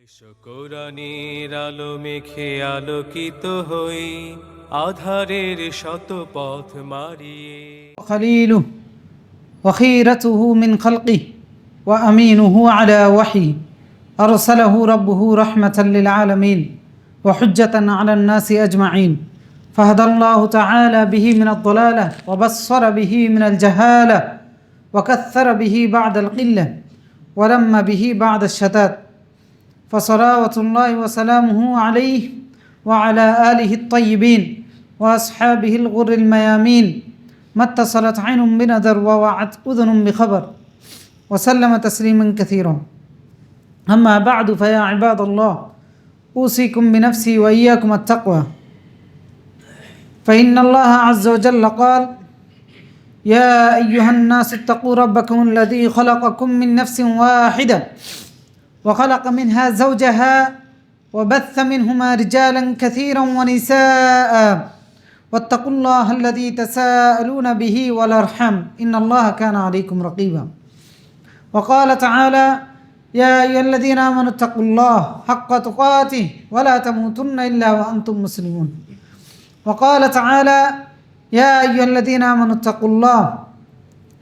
এসো কোরআনের আলো মেখে আলোকিত হই, আধারের শত পথ মারিয়ে। خليله وخيرته من خلقه وأمينه على وحي أرسله ربه رحمة للعالمين وحجة على الناس أجمعين فهدى الله تعالى به من الضلالة وبصر به من الجهالة وكثر به بعد القلة ولم به بعد الشتات فصلوات الله وسلامه عليه وعلى آله الطيبين وأصحابه الغر الميامين ما اتصلت عين بنذر ووعت أذن بخبر وسلم تسليما كثيرا أما بعد فيا عباد الله أوصيكم بنفسي وإياكم التقوى فإن الله عز وجل قال يا أيها الناس اتقوا ربكم الذي خلقكم من نفس واحدة وخلق منها زوجها وبث منهما رجالا كثيرا ونساء واتقوا الله الذي تساءلون به والأرحام إن الله كان عليكم رقيبا وقال تعالى يا أيها الذين آمنوا اتقوا الله حق تقاته ولا تموتن إلا وأنتم مسلمون وقال تعالى يا أيها الذين آمنوا اتقوا الله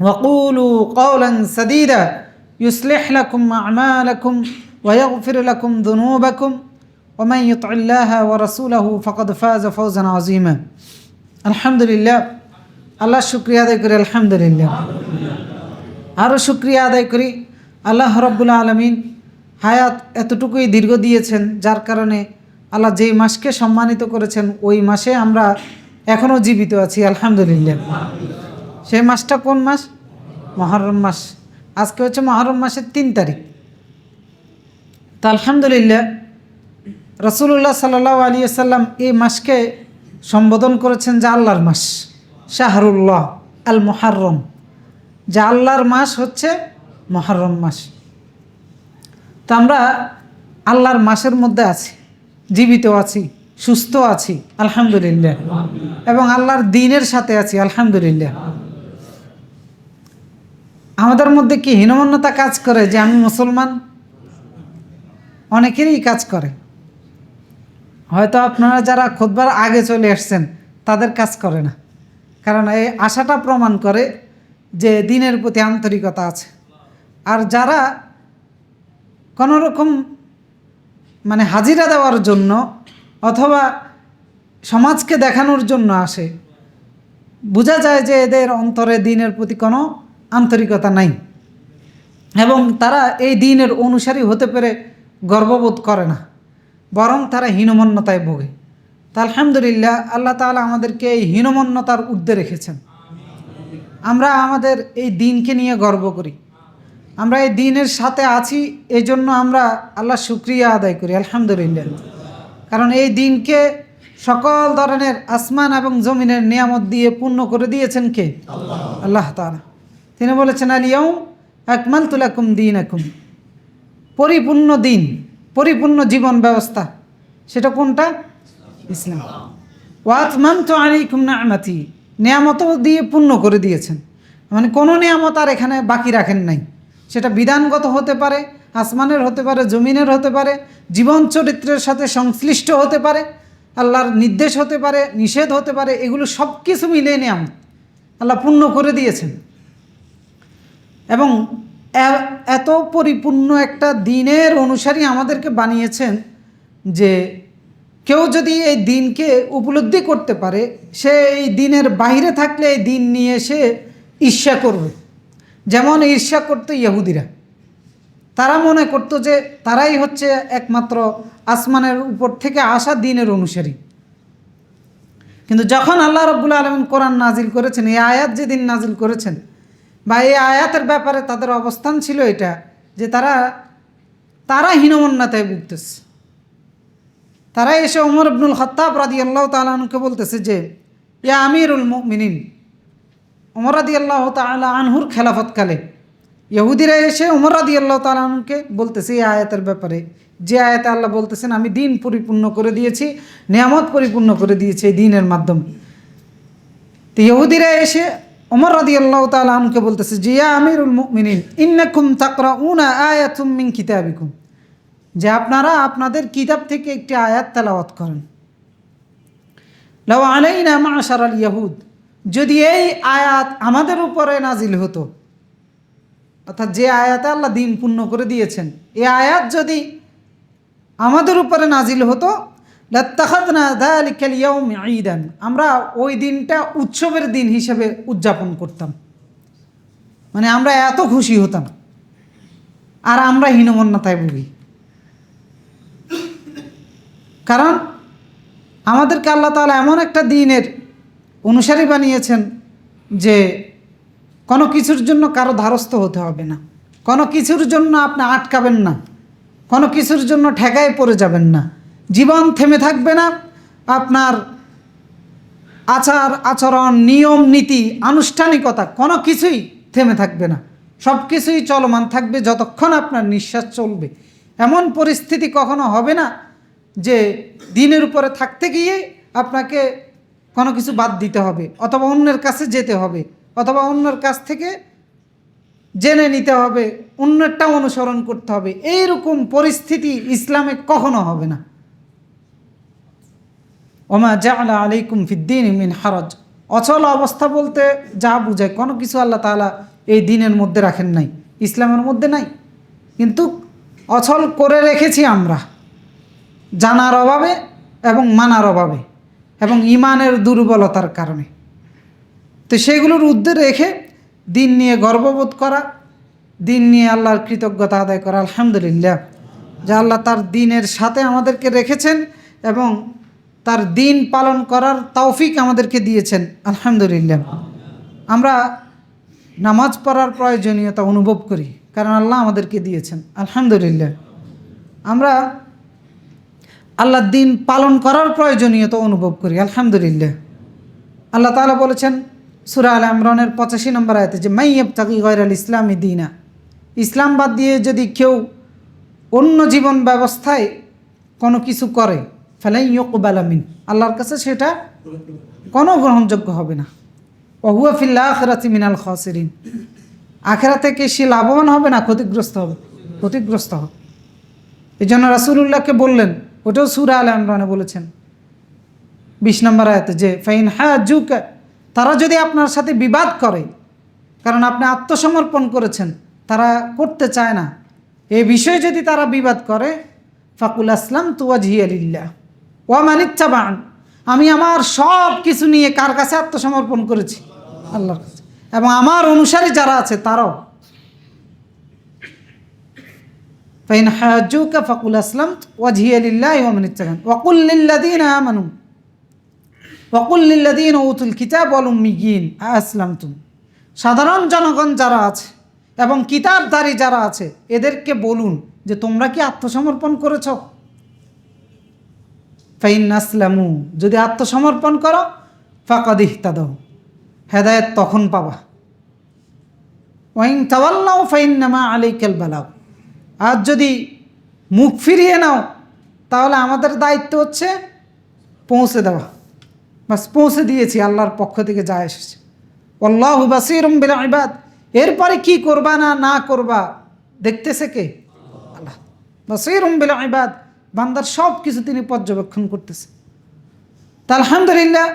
وقولوا قولا سديدا يصلح لكم أعمالكم ويغفر لكم ذنوبكم ومن يطع الله ورسوله فقد فاز فوزا عظيما الحمد لله الله শুকরিয়া আদায় করি আলহামদুলিল্লাহ আরও শুকরিয়া আদায় করি আল্লাহ রাব্বুল আলামিন হায়াত এতটুকুই দীর্ঘ দিয়েছেন যার কারণে আল্লাহ যেই মাসকে সম্মানিত করেছেন ওই মাসে আমরা এখনও জীবিত আছি আলহামদুলিল্লাহ। সেই মাসটা কোন মাস? মুহররম মাস। আজকে হচ্ছে মুহররম মাসের 3 তারিখ। তা আলহামদুলিল্লাহ রাসূলুল্লাহ সাল্লাল্লাহু আলাইহি ওয়াসাল্লাম এই মাসকে সম্বোধন করেছেন যে আল্লাহর মাস, শাহরুল্লাহ আল মুহররম, যে আল্লাহর মাস হচ্ছে মুহররম মাস। তো আমরা আল্লাহর মাসের মধ্যে আছি, জীবিত আছি, সুস্থ আছি আলহামদুলিল্লাহ, এবং আল্লাহর দ্বীনের সাথে আছি আলহামদুলিল্লাহ। আমাদের মধ্যে কি হীনমন্যতা কাজ করে যে আমি মুসলমান? অনেকেরই কাজ করে। হয়তো আপনারা যারা খুতবার আগে চলে আসছেন তাদের কাজ করে না, কারণ এই আশাটা প্রমাণ করে যে দ্বীনের প্রতি আন্তরিকতা আছে। আর যারা কোনো রকম হাজিরা দেওয়ার জন্য অথবা সমাজকে দেখানোর জন্য আসে, বোঝা যায় যে এদের অন্তরে দ্বীনের প্রতি কোনো আন্তরিকতা নাই, এবং তারা এই দ্বীনের অনুসারী হতে পেরে গর্ববোধ করে না, বরং তারা হীনমন্যতায় ভোগে। তা আলহামদুলিল্লাহ আল্লাহ তাআলা আমাদেরকে এই হীনমন্যতার ঊর্ধ্বে রেখেছেন। আমরা আমাদের এই দ্বীনকে নিয়ে গর্ব করি, আমরা এই দ্বীনের সাথে আছি, এই জন্য আমরা আল্লাহ শুকরিয়া আদায় করি আলহামদুলিল্লাহ। কারণ এই দ্বীনকে সকল ধরনের আসমান এবং জমিনের নিয়ামত দিয়ে পূর্ণ করে দিয়েছেন কে? আল্লাহ তাআলা। তিনি বলেছেন আল ইয়াউম আকমালতু লাকুম দীনাকুম, পরিপূর্ণ দ্বীন, পরিপূর্ণ জীবন ব্যবস্থা, সেটা কোনটা? ইসলাম। ওয়া আতমামতু আলাইকুম নি'মাতি, নিয়ামতও দিয়ে পূর্ণ করে দিয়েছেন, কোনো নিয়ামত আর এখানে বাকি রাখেন নাই। সেটা বিধানগত হতে পারে, আসমানের হতে পারে, জমিনের হতে পারে, জীবন চরিত্রের সাথে সংশ্লিষ্ট হতে পারে, আল্লাহর নির্দেশ হতে পারে, নিষেধ হতে পারে, এগুলো সব কিছু মিলে নিয়ামত আল্লাহ পূর্ণ করে দিয়েছেন। এবং এত পরিপূর্ণ একটা দ্বীনের অনুসারী আমাদেরকে বানিয়েছেন যে কেউ যদি এই দ্বীনকে উপলব্ধি করতে পারে, সে এই দ্বীনের বাইরে থাকলে এই দ্বীন নিয়ে সে ঈর্ষা করবে। যেমন ঈর্ষা করতো ইহুদিরা, তারা মনে করতো যে তারাই হচ্ছে একমাত্র আসমানের উপর থেকে আসা দ্বীনের অনুসারী। কিন্তু যখন আল্লাহ রাব্বুল আলামিন কোরআন নাজিল করেছেন, এই আয়াত যেদিন নাজিল করেছেন, বা এই আয়াতের ব্যাপারে তাদের অবস্থান ছিল এটা যে তারা হীনমন্যতায় ভুগতেছে। তারা এসে ওমর ইবনুল খাত্তাব রাদিয়াল্লাহু তাআলা আনহুকে বলতেছে যে ইয়া আমিরুল মুমিনিন, ওমর রাদিয়াল্লাহু তাআলা আনহুর খেলাফতকালে ইহুদিরা এসে ওমর রাদিয়াল্লাহু তাআলা আনহুকে বলতেছে এই আয়াতের ব্যাপারে, যে আয়াতে আল্লাহ বলতেছেন আমি দ্বীন পরিপূর্ণ করে দিয়েছি, নিয়ামত পরিপূর্ণ করে দিয়েছি এই দ্বীনের মাধ্যমে। তো ইহুদিরা এসে ওমর রাদিয়াল্লাহু তাআলা আনহুকে বলতেছে যে ইয়া আমিরুল মুমিনিন ইন্নাকুম তাকরাউনা আয়াতুম মিন কিতাবিকুম, যে আপনারা আপনাদের কিতাব থেকে একটি আয়াত তেলাওয়াত করেন। লাউ আলাইনা মাশারাল ইয়াহুদ, যদি এই আয়াত আমাদের উপরে নাজিল হতো, অর্থাৎ যে আয়াতে আল্লাহ দিন পূর্ণ করে দিয়েছেন, এই আয়াত যদি আমাদের উপরে নাজিল হতো, লাত্তাখাযনা যালিকাল ইয়াউম ঈদান, আমরা ওই দিনটা উৎসবের দিন হিসেবে উদযাপন করতাম। মানে আমরা এত খুশি হতাম, আর আমরা হীনমন্যতায় ভুগি। কারণ আমাদেরকে আল্লাহ তাআলা এমন একটা দিনের অনুসারী বানিয়েছেন যে কোনো কিছুর জন্য কারো ধারস্থ হতে হবে না, কোনো কিছুর জন্য আপনি আটকাবেন না, কোনো কিছুর জন্য ঠেকায় পড়ে যাবেন না, জীবন থেমে থাকবে না, আপনার আচার আচরণ নিয়ম নীতি আনুষ্ঠানিকতা কোনো কিছুই থেমে থাকবে না, সব কিছুই চলমান থাকবে যতক্ষণ আপনার নিঃশ্বাস চলবে। এমন পরিস্থিতি কখনো হবে না যে দিনের উপরে থাকতে গিয়ে আপনাকে কোনো কিছু বাদ দিতে হবে, অথবা অন্যের কাছে যেতে হবে, অথবা অন্যের কাছ থেকে জেনে নিতে হবে, অন্যেরটাও অনুসরণ করতে হবে। এইরকম পরিস্থিতি ইসলামে কখনো হবে না। ওমা জাআলা আলাইকুম ফিদ্দীন মিন হারাজ, অচল অবস্থা বলতে যা বোঝায় কোনো কিছু আল্লাহ তাআলা এই দিনের মধ্যে রাখেন নাই, ইসলামের মধ্যে নাই, কিন্তু অচল করে রেখেছি আমরা জানার অভাবে এবং মানার অভাবে এবং ইমানের দুর্বলতার কারণে। তো সেগুলোর ঊর্ধ্বে রেখে দিন নিয়ে গর্ববোধ করা, দিন নিয়ে আল্লাহর কৃতজ্ঞতা আদায় করা, আলহামদুলিল্লাহ যে আল্লাহ তার দিনের সাথে আমাদেরকে রেখেছেন এবং তার দিন পালন করার তৌফিক আমাদেরকে দিয়েছেন, আলহামদুলিল্লাহ। আমরা নামাজ পড়ার প্রয়োজনীয়তা অনুভব করি, কারণ আল্লাহ আমাদেরকে দিয়েছেন, আলহামদুলিল্লাহ। আমরা আল্লাহর দিন পালন করার প্রয়োজনীয়তা অনুভব করি, আলহামদুলিল্লাহ। আল্লাহ তাআলা বলেছেন সূরা আলে ইমরানের 85 নম্বর আয়াতে যে মাই ইয়াবতাগি গায়রাল ইসলামি দীনা, ইসলাম বাদ দিয়ে যদি কেউ অন্য জীবন ব্যবস্থায় কোনো কিছু করে, ফালাই ইউকবালা মিন, আল্লাহর কাছে সেটা কোনো গ্রহণযোগ্য হবে না। ওয়া হুয়া ফিল আখিরাতি মিনাল খাসিরিন, আখিরাতে থেকে সে লাভবান হবে না, ক্ষতিগ্রস্ত হবে, ক্ষতিগ্রস্ত হবে। এই জন্য রাসূলুল্লাহকে বললেন, ওটাও সূরা আলে ইমরানে বলেছেন 20 নম্বর আয়াতে যে ফাইন হাজুকা, তারা যদি আপনার সাথে বিবাদ করে, কারণ আপনি আত্মসমর্পণ করেছেন, তারা করতে চায় না, এই বিষয়ে যদি তারা বিবাদ করে, ফাকুল আসলামতু ওয়াজহিয়া লিল্লাহ ওয়া মান ইত্তাবা'আন, আমি আমার সব কিছু নিয়ে কার কাছে আত্মসমর্পণ করেছি, আল্লাহর কাছে, এবং আমার অনুসারী যারা আছে তারাও। ফাইন হাজুকা ফাকুল আসলামতু ওয়াজহিয়া লিল্লাহি ওয়া মান ইত্তাবা'আন ওয়া কুল লিল্লাযীনা আমানু ওয়া কুল লিল্লাযীনা উতুল কিতাব ওয়াল উম্মিয়্যিন আসলামতুম, সাধারণ জনগণ যারা আছে এবং কিতাবধারী যারা আছে এদেরকে বলুন যে তোমরা কি আত্মসমর্পণ করেছ? ফাইন আসলামু, যদি আত্মসমর্পণ করো, ফাকাদ ইহতাদাউ, হেদায়েত তখন পাবা। ওয়াইন তাওয়াল্লাউ ফাইন্নামা আলাইকাল বালাগ, আর যদি মুখ ফিরিয়ে নাও তাহলে আমাদের দায়িত্ব হচ্ছে পৌঁছে দেওয়া, বাস পৌঁছে দিয়েছি, আল্লাহর পক্ষ থেকে যা এসেছে। আল্লাহু বাসীরুম বিল ইবাদ, এরপরে কি করবা না না করবা দেখতেছে কে? আল্লাহ। বাসীরুম বিল ইবাদ, বান্দার সব কিছু তিনি পর্যবেক্ষণ করতেছে। তা আলহামদুলিল্লাহ,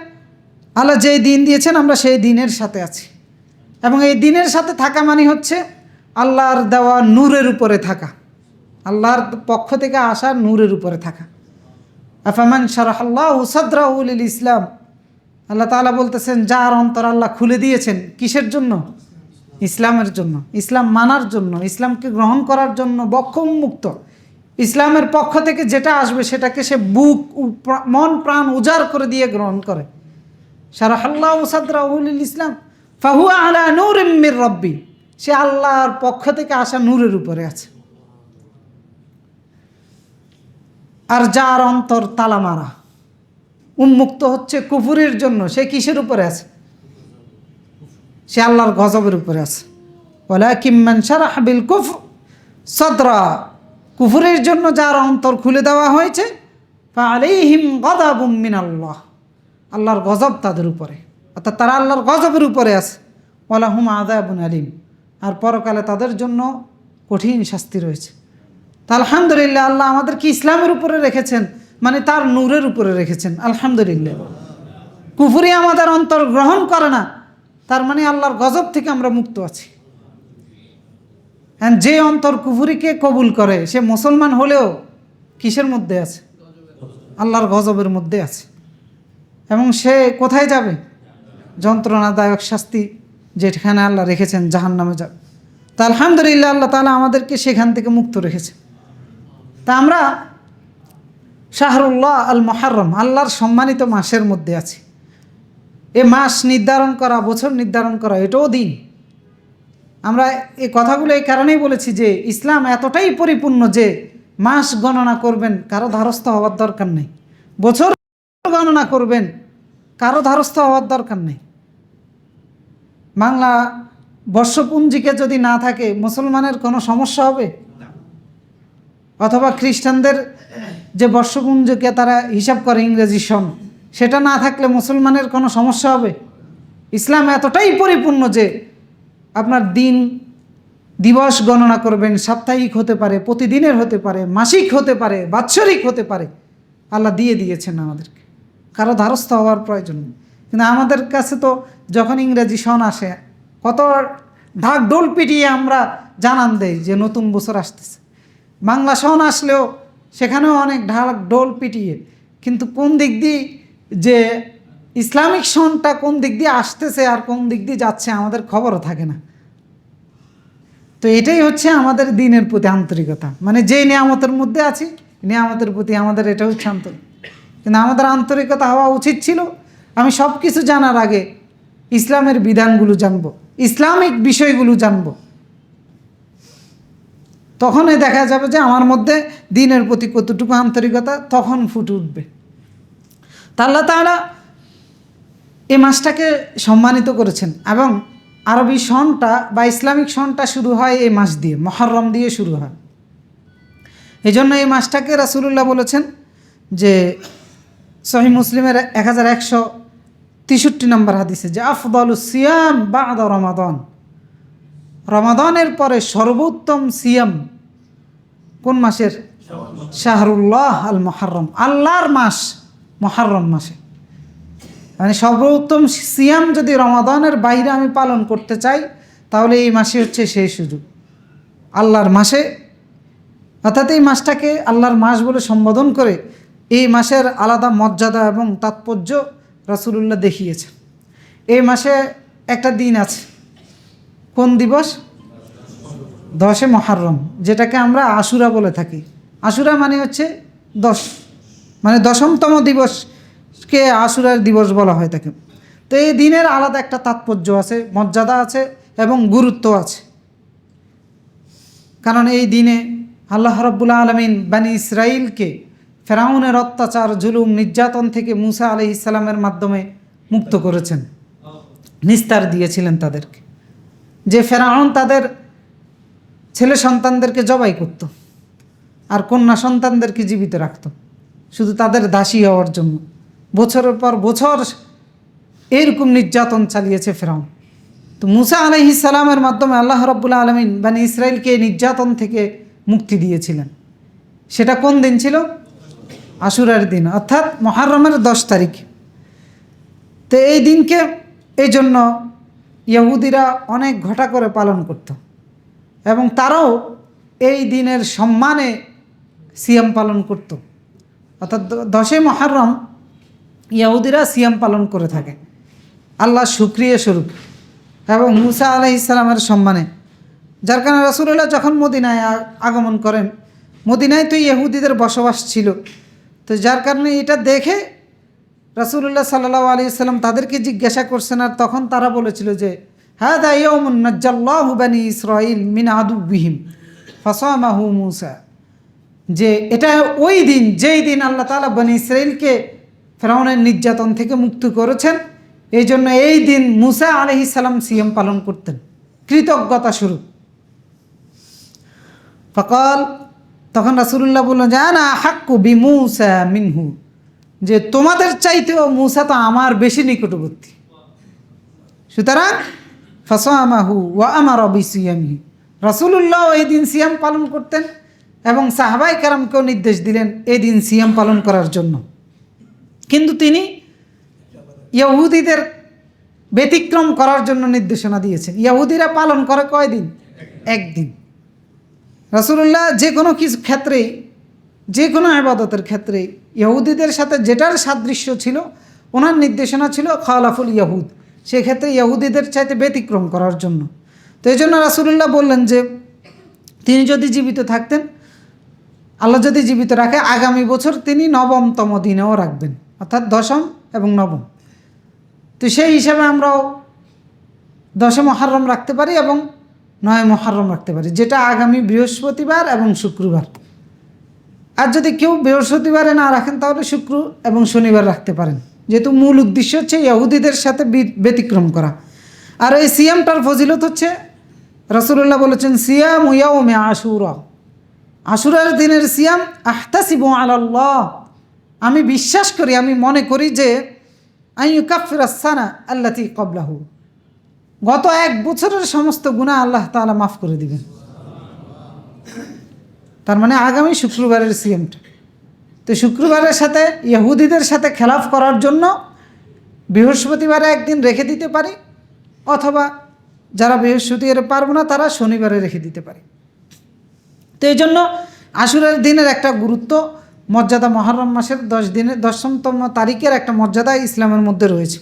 আল্লাহ যেই দিন দিয়েছেন আমরা সেই দিনের সাথে আছি, এবং এই দিনের সাথে থাকা মানে হচ্ছে আল্লাহর দেওয়া নূরের উপরে থাকা, আল্লাহর পক্ষ থেকে আসা নূরের উপরে থাকা। আফামান শারাহাল্লাহু সাদরাহু লিল ইসলাম, আল্লাহ তাআলা বলতেছেন যার অন্তর আল্লাহ খুলে দিয়েছেন কিসের জন্য? ইসলামের জন্য, ইসলাম মানার জন্য, ইসলামকে গ্রহণ করার জন্য বক্ষ উন্মুক্ত। ইসলামের পক্ষ থেকে যেটা আসবে সেটাকে সে বুক মন প্রাণ উজাড় করে দিয়ে গ্রহণ করে। শারাহাল্লাহু সাদরাহু লিল ইসলাম ফাহুয়া আলা নূরিম মির রাব্বি, সে আল্লাহর পক্ষ থেকে আসা নূরের উপরে আছে। আর যার অন্তর তালা মারা উন্মুক্ত হচ্ছে কুফুরের জন্য, সে কিসের উপরে আছে? সে আল্লাহর গজবের উপরে আছে। ওয়ালাকিন মান শারাহা বিল কুফর সাদরা, কুফুরের জন্য যার অন্তর খুলে দেওয়া হয়েছে, ফাআলাইহিম গাদাবুম মিনাল্লাহ, আল্লাহর গজব তাদের উপরে, অর্থাৎ তারা আল্লাহর গজবের উপরে আছে। ওয়ালাহুম আযাবুন আলীম, আর পরকালে তাদের জন্য কঠিন শাস্তি রয়েছে। তা আলহামদুলিল্লাহ, আল্লাহ আমাদেরকে ইসলামের উপরে রেখেছেন, মানে তার নূরের উপরে রেখেছেন, আলহামদুলিল্লাহ। কুফরি আমাদের অন্তর গ্রহণ করে না, তার মানে আল্লাহর গজব থেকে আমরা মুক্ত আছি। যে অন্তর কুফরিকে কবুল করে সে মুসলমান হলেও কিসের মধ্যে আছে? আল্লাহর গজবের মধ্যে আছে। এবং সে কোথায় যাবে? যন্ত্রণাদায়ক শাস্তি যেখানে আল্লাহ রেখেছেন, জাহান্নামে যাবে। তা আলহামদুলিল্লাহ, আল্লাহ তাআলা আমাদেরকে সেখান থেকে মুক্ত রেখেছে। তা আমরা শাহরুল্লাহ আল মুহাররম, আল্লাহর সম্মানিত মাসের মধ্যে আছি। এ মাস নির্ধারণ করা, বছর নির্ধারণ করা, এটাও দিন। আমরা এই কথাগুলো এই কারণেই বলেছি যে ইসলাম এতটাই পরিপূর্ণ যে মাস গণনা করবেন, কারো ধারস্থ হওয়ার দরকার নেই। বছর গণনা করবেন, কারো ধারস্থ হওয়ার দরকার নেই। বাংলা বর্ষপঞ্জিকে যদি না থাকে মুসলমানের কোনো সমস্যা হবে? অথবা খ্রিস্টানদের যে বর্ষপঞ্জিকে তারা হিসাব করে ইংরেজি সন, সেটা না থাকলে মুসলমানের কোনো সমস্যা হবে? ইসলাম এতটাই পরিপূর্ণ যে আপনার দিন দিবস গণনা করবেন, সাপ্তাহিক হতে পারে, প্রতিদিনের হতে পারে, মাসিক হতে পারে, বাৎসরিক হতে পারে। আল্লাহ দিয়ে দিয়েছেন আমাদেরকে, কারো ধারস্থ হওয়ার প্রয়োজন নেই। কিন্তু আমাদের কাছে তো যখন ইংরেজি সন আসে কত ঢাক ঢোল পিটিয়ে আমরা জানান দেই যে নতুন বছর আসতেছে। বাংলা সন আসলেও সেখানেও অনেক ঢাক ঢোল পিটিয়ে, কিন্তু কোন দিক দিয়ে যে ইসলামিক সনটা কোন দিক দিয়ে আসতেছে আর কোন দিক দিয়ে যাচ্ছে আমাদের খবরও থাকে না। তো এটাই হচ্ছে আমাদের দিনের প্রতি আন্তরিকতা, মানে যে নিয়ামতের মধ্যে আছি নিয়ামতের প্রতি আমাদের এটা হচ্ছে আন্তরিক। কিন্তু আমাদের আন্তরিকতা হওয়া উচিত ছিল আমি সব কিছু জানার আগে ইসলামের বিধানগুলো জানব, ইসলামিক বিষয়গুলো জানব, তখনই দেখা যাবে যে আমার মধ্যে দিনের প্রতি কতটুকু আন্তরিকতা তখন ফুটে উঠবে। তা আল্লাহ তাআলা এই মাসটাকে সম্মানিত করেছেন। এবং আরবি সনটা বা ইসলামিক সনটা শুরু হয় এই মাস দিয়ে, মুহররম দিয়ে শুরু হয়। এই জন্য এই মাসটাকে রাসূলুল্লাহ বলেছেন যে সহিহ মুসলিমের 1163 নম্বর হাদিসে যে আফদালুস সিয়াম বা'দা রমাদান, রমাদানের পরে সর্বোত্তম সিয়াম কোন মাসের? শাহরুল্লাহ আল মুহাররম, আল্লাহর মাস মুহাররম মাসে। মানে সর্বোত্তম সিয়াম যদি রমাদানের বাইরে আমি পালন করতে চাই তাহলে এই মাসে হচ্ছে সেই সুযোগ, আল্লাহর মাসে। অর্থাৎ এই মাসটাকে আল্লাহর মাস বলে সম্বোধন করে এই মাসের আলাদা মর্যাদা এবং তাৎপর্য রাসূলুল্লাহ দেখিয়েছেন। এই মাসে একটা দিন আছে, কোন দিবস? 10 মুহররম, যেটাকে আমরা আশুরা বলে থাকি। আশুরা মানে হচ্ছে 10, মানে 10তম দিবসকে আশুরার দিবস বলা হয় থাকে। তো এই দিনের আলাদা একটা তাৎপর্য আছে, মর্যাদা আছে এবং গুরুত্ব আছে। কারণ এই দিনে আল্লাহ রাব্বুল আলামিন বনী ইসরাইলকে ফেরাউনের অত্যাচার, জুলুম, নির্যাতন থেকে মূসা আলাইহিস সালামের মাধ্যমে মুক্ত করেছেন, নিস্তার দিয়েছিলেন তাদেরকে। যে ফেরাউন তাদের ছেলে সন্তানদেরকে জবাই করত আর কন্যা সন্তানদেরকে জীবিত রাখত শুধু তাদের দাসী হওয়ার জন্য, বছরের পর বছর এরকম নির্যাতন চালিয়েছে ফেরাউন। তো মূসা আলাইহিস সালামের মাধ্যমে আল্লাহ রাব্বুল আলামিন বনী ইসরাইলকে নির্যাতন থেকে মুক্তি দিয়েছিলেন। সেটা কোন দিন ছিল? আশুরার দিন, অর্থাৎ মুহররমের 10 তারিখ। তো এই দিনকে এই জন্য ইহুদিরা অনেক ঘটা করে পালন করত এবং তারাও এই দিনের সম্মানে সিয়াম পালন করত। অর্থাৎ 10 মুহররম ইহুদিরা সিয়াম পালন করে থাকে আল্লাহ শুকরিয়া স্বরূপ এবং মূসা আলাইহিস সালামের সম্মানে। যার কারণে রাসূলুল্লাহ যখন মদিনায় আগমন করেন, মদিনায় তো ইহুদিদের বসবাস ছিল, তো যার কারণে এটা দেখে রাসূলুল্লাহ সাল্লাল্লাহু আলাইহি ওয়াসাল্লাম তাদেরকে জিজ্ঞাসা করছেন, আর তখন তারা বলেছিল যে হাদা ইয়াউমুন নাজ্জাল্লাহু বনী ইসরাঈল মিন আদুবিহিম ফাসামাহু মূসা, যে এটা ওই দিন যেই দিন আল্লাহ তাআলা বনী ইসরাঈলকে ফেরাউনের নির্যাতন থেকে মুক্ত করেছেন। এই জন্য এই দিন মূসা আলাইহিস সালাম সিয়াম পালন করতেন কৃতজ্ঞতা স্বরূপ। ফাকাল, তখন রাসূলুল্লাহ বললেন যে আনা হাক্কু বিমূসা মিনহু, যে তোমাদের চাইতেও মূসা তো আমার বেশি নিকটবর্তী। সুতরাং ফাসামাহু ওয়া আমারা বিসিয়ামিহি, রাসূলুল্লাহ এই দিন সিয়াম পালন করতেন এবং সাহাবায়ে কেরামকেও নির্দেশ দিলেন এই দিন সিয়াম পালন করার জন্য। কিন্তু তিনি ইহুদিদের ব্যতিক্রম করার জন্য নির্দেশনা দিয়েছেন। ইহুদিরা পালন করে কয়দিন? একদিন। রাসূলুল্লাহ যে কোনো কিছু ক্ষেত্রেই, যে কোনো ইবাদতের ক্ষেত্রেই ইহুদিদের সাথে যেটার সাদৃশ্য ছিল, ওনার নির্দেশনা ছিল খালাফুল ইয়াহুদ, সেক্ষেত্রে ইহুদিদের চাইতে ব্যতিক্রম করার জন্য। তো এই জন্য রাসূলুল্লাহ বললেন যে তিনি যদি জীবিত থাকতেন, আল্লাহ যদি জীবিত রাখে, আগামী বছর তিনি নবমতম দিনেও রাখবেন, অর্থাৎ দশম এবং নবম। তো সেই হিসাবে আমরাও 10 মুহররম রাখতে পারি এবং 9 মুহররম রাখতে পারি, যেটা আগামী বৃহস্পতিবার এবং শুক্রবার। আর যদি কেউ বৃহস্পতিবারে না রাখেন তাহলে শুক্র এবং শনিবার রাখতে পারেন, যেহেতু মূল উদ্দেশ্য হচ্ছে ইহুদিদের সাথে ব্যতিক্রম করা। আর এই সিয়ামটার ফজিলত হচ্ছে, রাসূলুল্লাহ বলেছেন সিয়াম ইয়াউমে আশুরা, আশুরার দিনের সিয়াম আহতাসিবু আলাল্লাহ, আমি বিশ্বাস করি, আমি মনে করি যে আইয়ুকাফিরাস সানা আল্লাতী ক্বাবলাহু, গত 1 বছরের সমস্ত গুনাহ আল্লাহ তাআলা মাফ করে দিবেন। তার মানে আগামী শুক্রবারের সিয়ামটা। তো শুক্রবারের সাথে ইহুদিদের সাথে খেলাফ করার জন্য বৃহস্পতিবারে একদিন রেখে দিতে পারি, অথবা যারা বৃহস্পতিবারে পারবো না তারা শনিবারে রেখে দিতে পারি। তো এই জন্য আশুরার দিনের একটা গুরুত্ব, মর্যাদা, মুহররম মাসের 10তম তারিখের একটা মর্যাদা ইসলামের মধ্যে রয়েছে।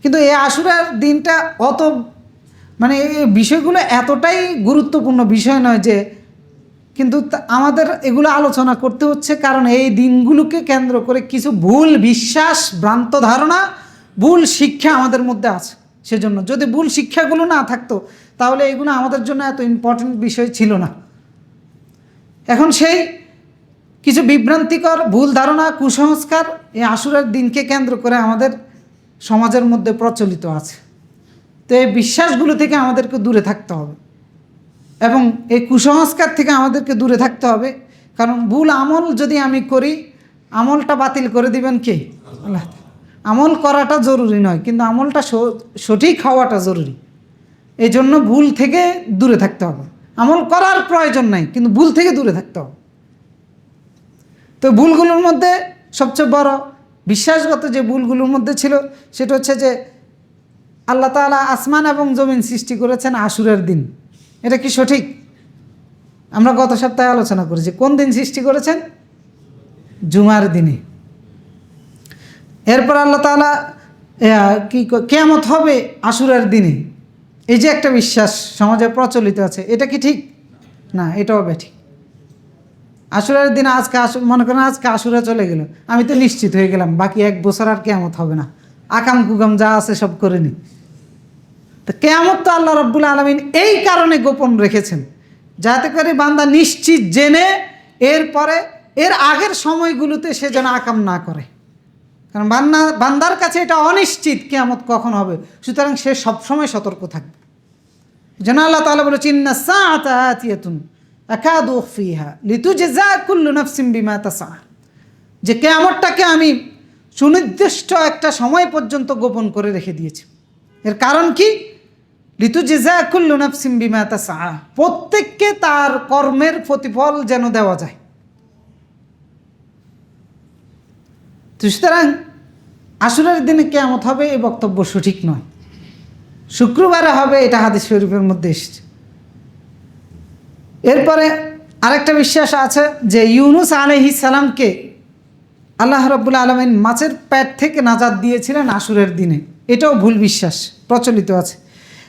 কিন্তু এই আশুরার দিনটা অত, মানে এই বিষয়গুলো এতটাই গুরুত্বপূর্ণ বিষয় নয় যে, কিন্তু আমাদের এগুলো আলোচনা করতে হচ্ছে কারণ এই দিনগুলোকে কেন্দ্র করে কিছু ভুল বিশ্বাস, ভ্রান্ত ধারণা, ভুল শিক্ষা আমাদের মধ্যে আছে। সেজন্য যদি ভুল শিক্ষাগুলো না থাকতো তাহলে এগুলো আমাদের জন্য এত ইম্পর্টেন্ট বিষয় ছিল না। এখন সেই কিছু বিভ্রান্তিকর ভুল ধারণা, কুসংস্কার এই আশুরার দিনকে কেন্দ্র করে আমাদের সমাজের মধ্যে প্রচলিত আছে। তো এই বিশ্বাসগুলো থেকে আমাদেরকে দূরে থাকতে হবে এবং এই কুসংস্কার থেকে আমাদেরকে দূরে থাকতে হবে। কারণ ভুল আমল যদি আমি করি, আমলটা বাতিল করে দিবেন কে? আল্লাহ। আমল করাটা জরুরি নয়, কিন্তু আমলটা সঠিক হওয়াটা জরুরি। এই জন্য ভুল থেকে দূরে থাকতে হবে। আমল করার প্রয়োজন নাই, কিন্তু ভুল থেকে দূরে থাকতে হবে। তো ভুলগুলোর মধ্যে সবচেয়ে বড় বিশ্বাসগত যে ভুলগুলোর মধ্যে ছিল সেটা হচ্ছে যে আল্লাহ তাআলা আসমান এবং জমিন সৃষ্টি করেছেন আশুরার দিন। এটা কি সঠিক? আমরা গত সপ্তাহে আলোচনা করেছি কোন দিন সৃষ্টি করেছেন? জুমার দিনে। এরপর আল্লাহ তাআলা কিয়ামত হবে আশুরার দিনে, এই যে একটা বিশ্বাস সমাজে প্রচলিত আছে, এটা কি ঠিক? না, এটাও বেঠিক। আশুরার দিন আজকে মনে করেন আজকে আশুরা চলে গেল, আমি তো নিশ্চিত হয়ে গেলাম বাকি 1 বছর আর কিয়ামত হবে না, আকাম কুকাম যা আছে সব করে নি। তো কিয়ামত তো আল্লাহ রাব্বুল আলামিন এই কারণে গোপন রেখেছেন যাতে করে বান্দা নিশ্চিত জেনে এরপরে এর আগের সময়গুলোতে সে যেন আকাম না করে। কারণ বান্দার কাছে এটা অনিশ্চিত কিয়ামত কখন হবে, সুতরাং সে সবসময় সতর্ক থাকবে। যেন আল্লাহ তাআলা বলেছেন ইন্না সাআতা আতিয়াতুন আকাদু উখফিহা লিতুজজা কুল্লু নাফসিন বিমা তাসআ, যে কিয়ামতটাকে আমি সুনির্দিষ্ট একটা সময় পর্যন্ত গোপন করে রেখে দিয়েছি। এর কারণ কি? লিতুজজা কুল্লু নাফসিন বিমা তাসআ, প্রত্যেককে তার কর্মের প্রতিফল যেন দেওয়া যায়। সুতরাং আশুরার দিনে কিয়ামত হবে এই বক্তব্য সঠিক নয়, শুক্রবারে হবে এটা হাদিস শরীফের মধ্যে এসেছে। এরপরে আরেকটা বিশ্বাস আছে যে ইউনুস আলাইহিস সালামকে আল্লাহ রাব্বুল আলামিন মাছের পেট থেকে নাজাত দিয়েছিলেন আশুরার দিনে, এটাও ভুল বিশ্বাস প্রচলিত আছে।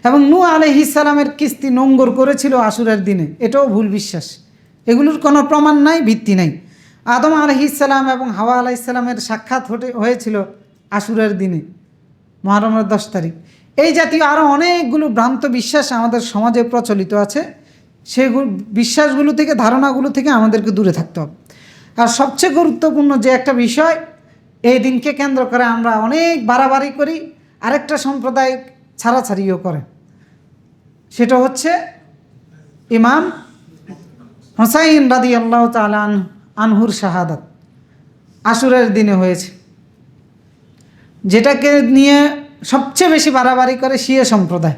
এবং নূহ আলাইহিস সালামের কিস্তি নোঙ্গর করেছিল আশুরার দিনে, এটাও ভুল বিশ্বাস। এগুলোর কোনো প্রমাণ নাই, ভিত্তি নাই। আদম আলাইহিস সালাম এবং হাওয়া আলাইহিস সালামের সাক্ষাৎ হয়েছিল আশুরার দিনে, মুহররমের 10 তারিখ। এই জাতীয় আরও অনেকগুলো ভ্রান্ত বিশ্বাস আমাদের সমাজে প্রচলিত আছে। সেগুলো বিশ্বাসগুলো থেকে, ধারণাগুলো থেকে আমাদেরকে দূরে থাকতে হবে। আর সবচেয়ে গুরুত্বপূর্ণ যে একটা বিষয়, এই দিনকে কেন্দ্র করে আমরা অনেক বাড়াবাড়ি করি, আরেকটা সম্প্রদায় ছাড়াছাড়িও করে, সেটা হচ্ছে ইমাম হুসাইন রাদিয়াল্লাহু তাআলা আনহুর শাহাদাত আশুরার দিনে হয়েছে, যেটাকে নিয়ে সবচেয়ে বেশি বাড়াবাড়ি করে শিয়া সম্প্রদায়।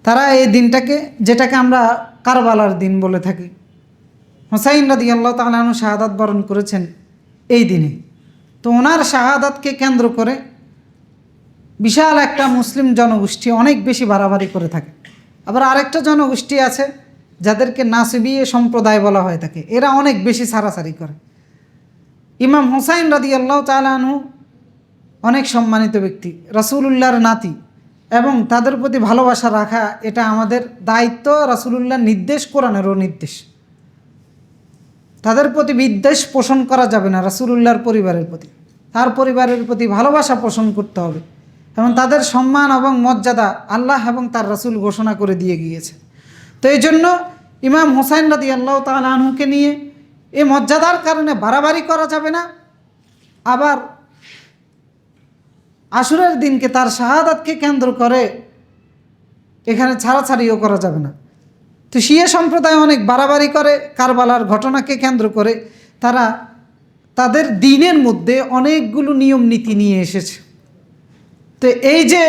তারা এই দিনটাকে, যেটাকে আমরা কারবালার দিন বলে থাকি, হুসাইন রাদিয়াল্লাহু তাআলা আনহু শাহাদাত বরণ করেছেন এই দিনে। তো ওনার শাহাদাতকে কেন্দ্র করে বিশাল একটা মুসলিম জনগোষ্ঠী অনেক বেশি বাড়াবাড়ি করে থাকে। আবার আরেকটা জনগোষ্ঠী আছে যাদেরকে নাসিবী সম্প্রদায় বলা হয় থাকে, এরা অনেক বেশি ছাড়াছাড়ি করে। ইমাম হুসাইন রাদিয়াল্লাহু তাআলা আনহু অনেক সম্মানিত ব্যক্তি, রাসূলুল্লাহর নাতি, এবং তাদের প্রতি ভালোবাসা রাখা এটা আমাদের দায়িত্ব। রাসূলুল্লাহর নির্দেশ, কোরআনেরও নির্দেশ। তাদের প্রতি বিদ্বেষ পোষণ করা যাবে না। রাসূলুল্লাহর পরিবারের প্রতি, তার পরিবারের প্রতি ভালোবাসা পোষণ করতে হবে, এবং তাদের সম্মান এবং মর্যাদা আল্লাহ এবং তার রাসূল ঘোষণা করে দিয়ে গিয়েছে। তো এই জন্য ইমাম হুসাইন রাদিয়াল্লাহু তাআলা আনহুকে নিয়ে এই মর্যাদার কারণে বাড়াবাড়ি করা যাবে না, আবার আশুরার দিনকে তার শাহাদাতকে কেন্দ্র করে এখানে ছাড়াছাড়িও করা যাবে না। তো শিয়া সম্প্রদায় অনেক বাড়াবাড়ি করে কারবালার ঘটনাকে কেন্দ্র করে। তারা তাদের দিনের মধ্যে অনেকগুলো নিয়ম নীতি নিয়ে এসেছে। তো এই যে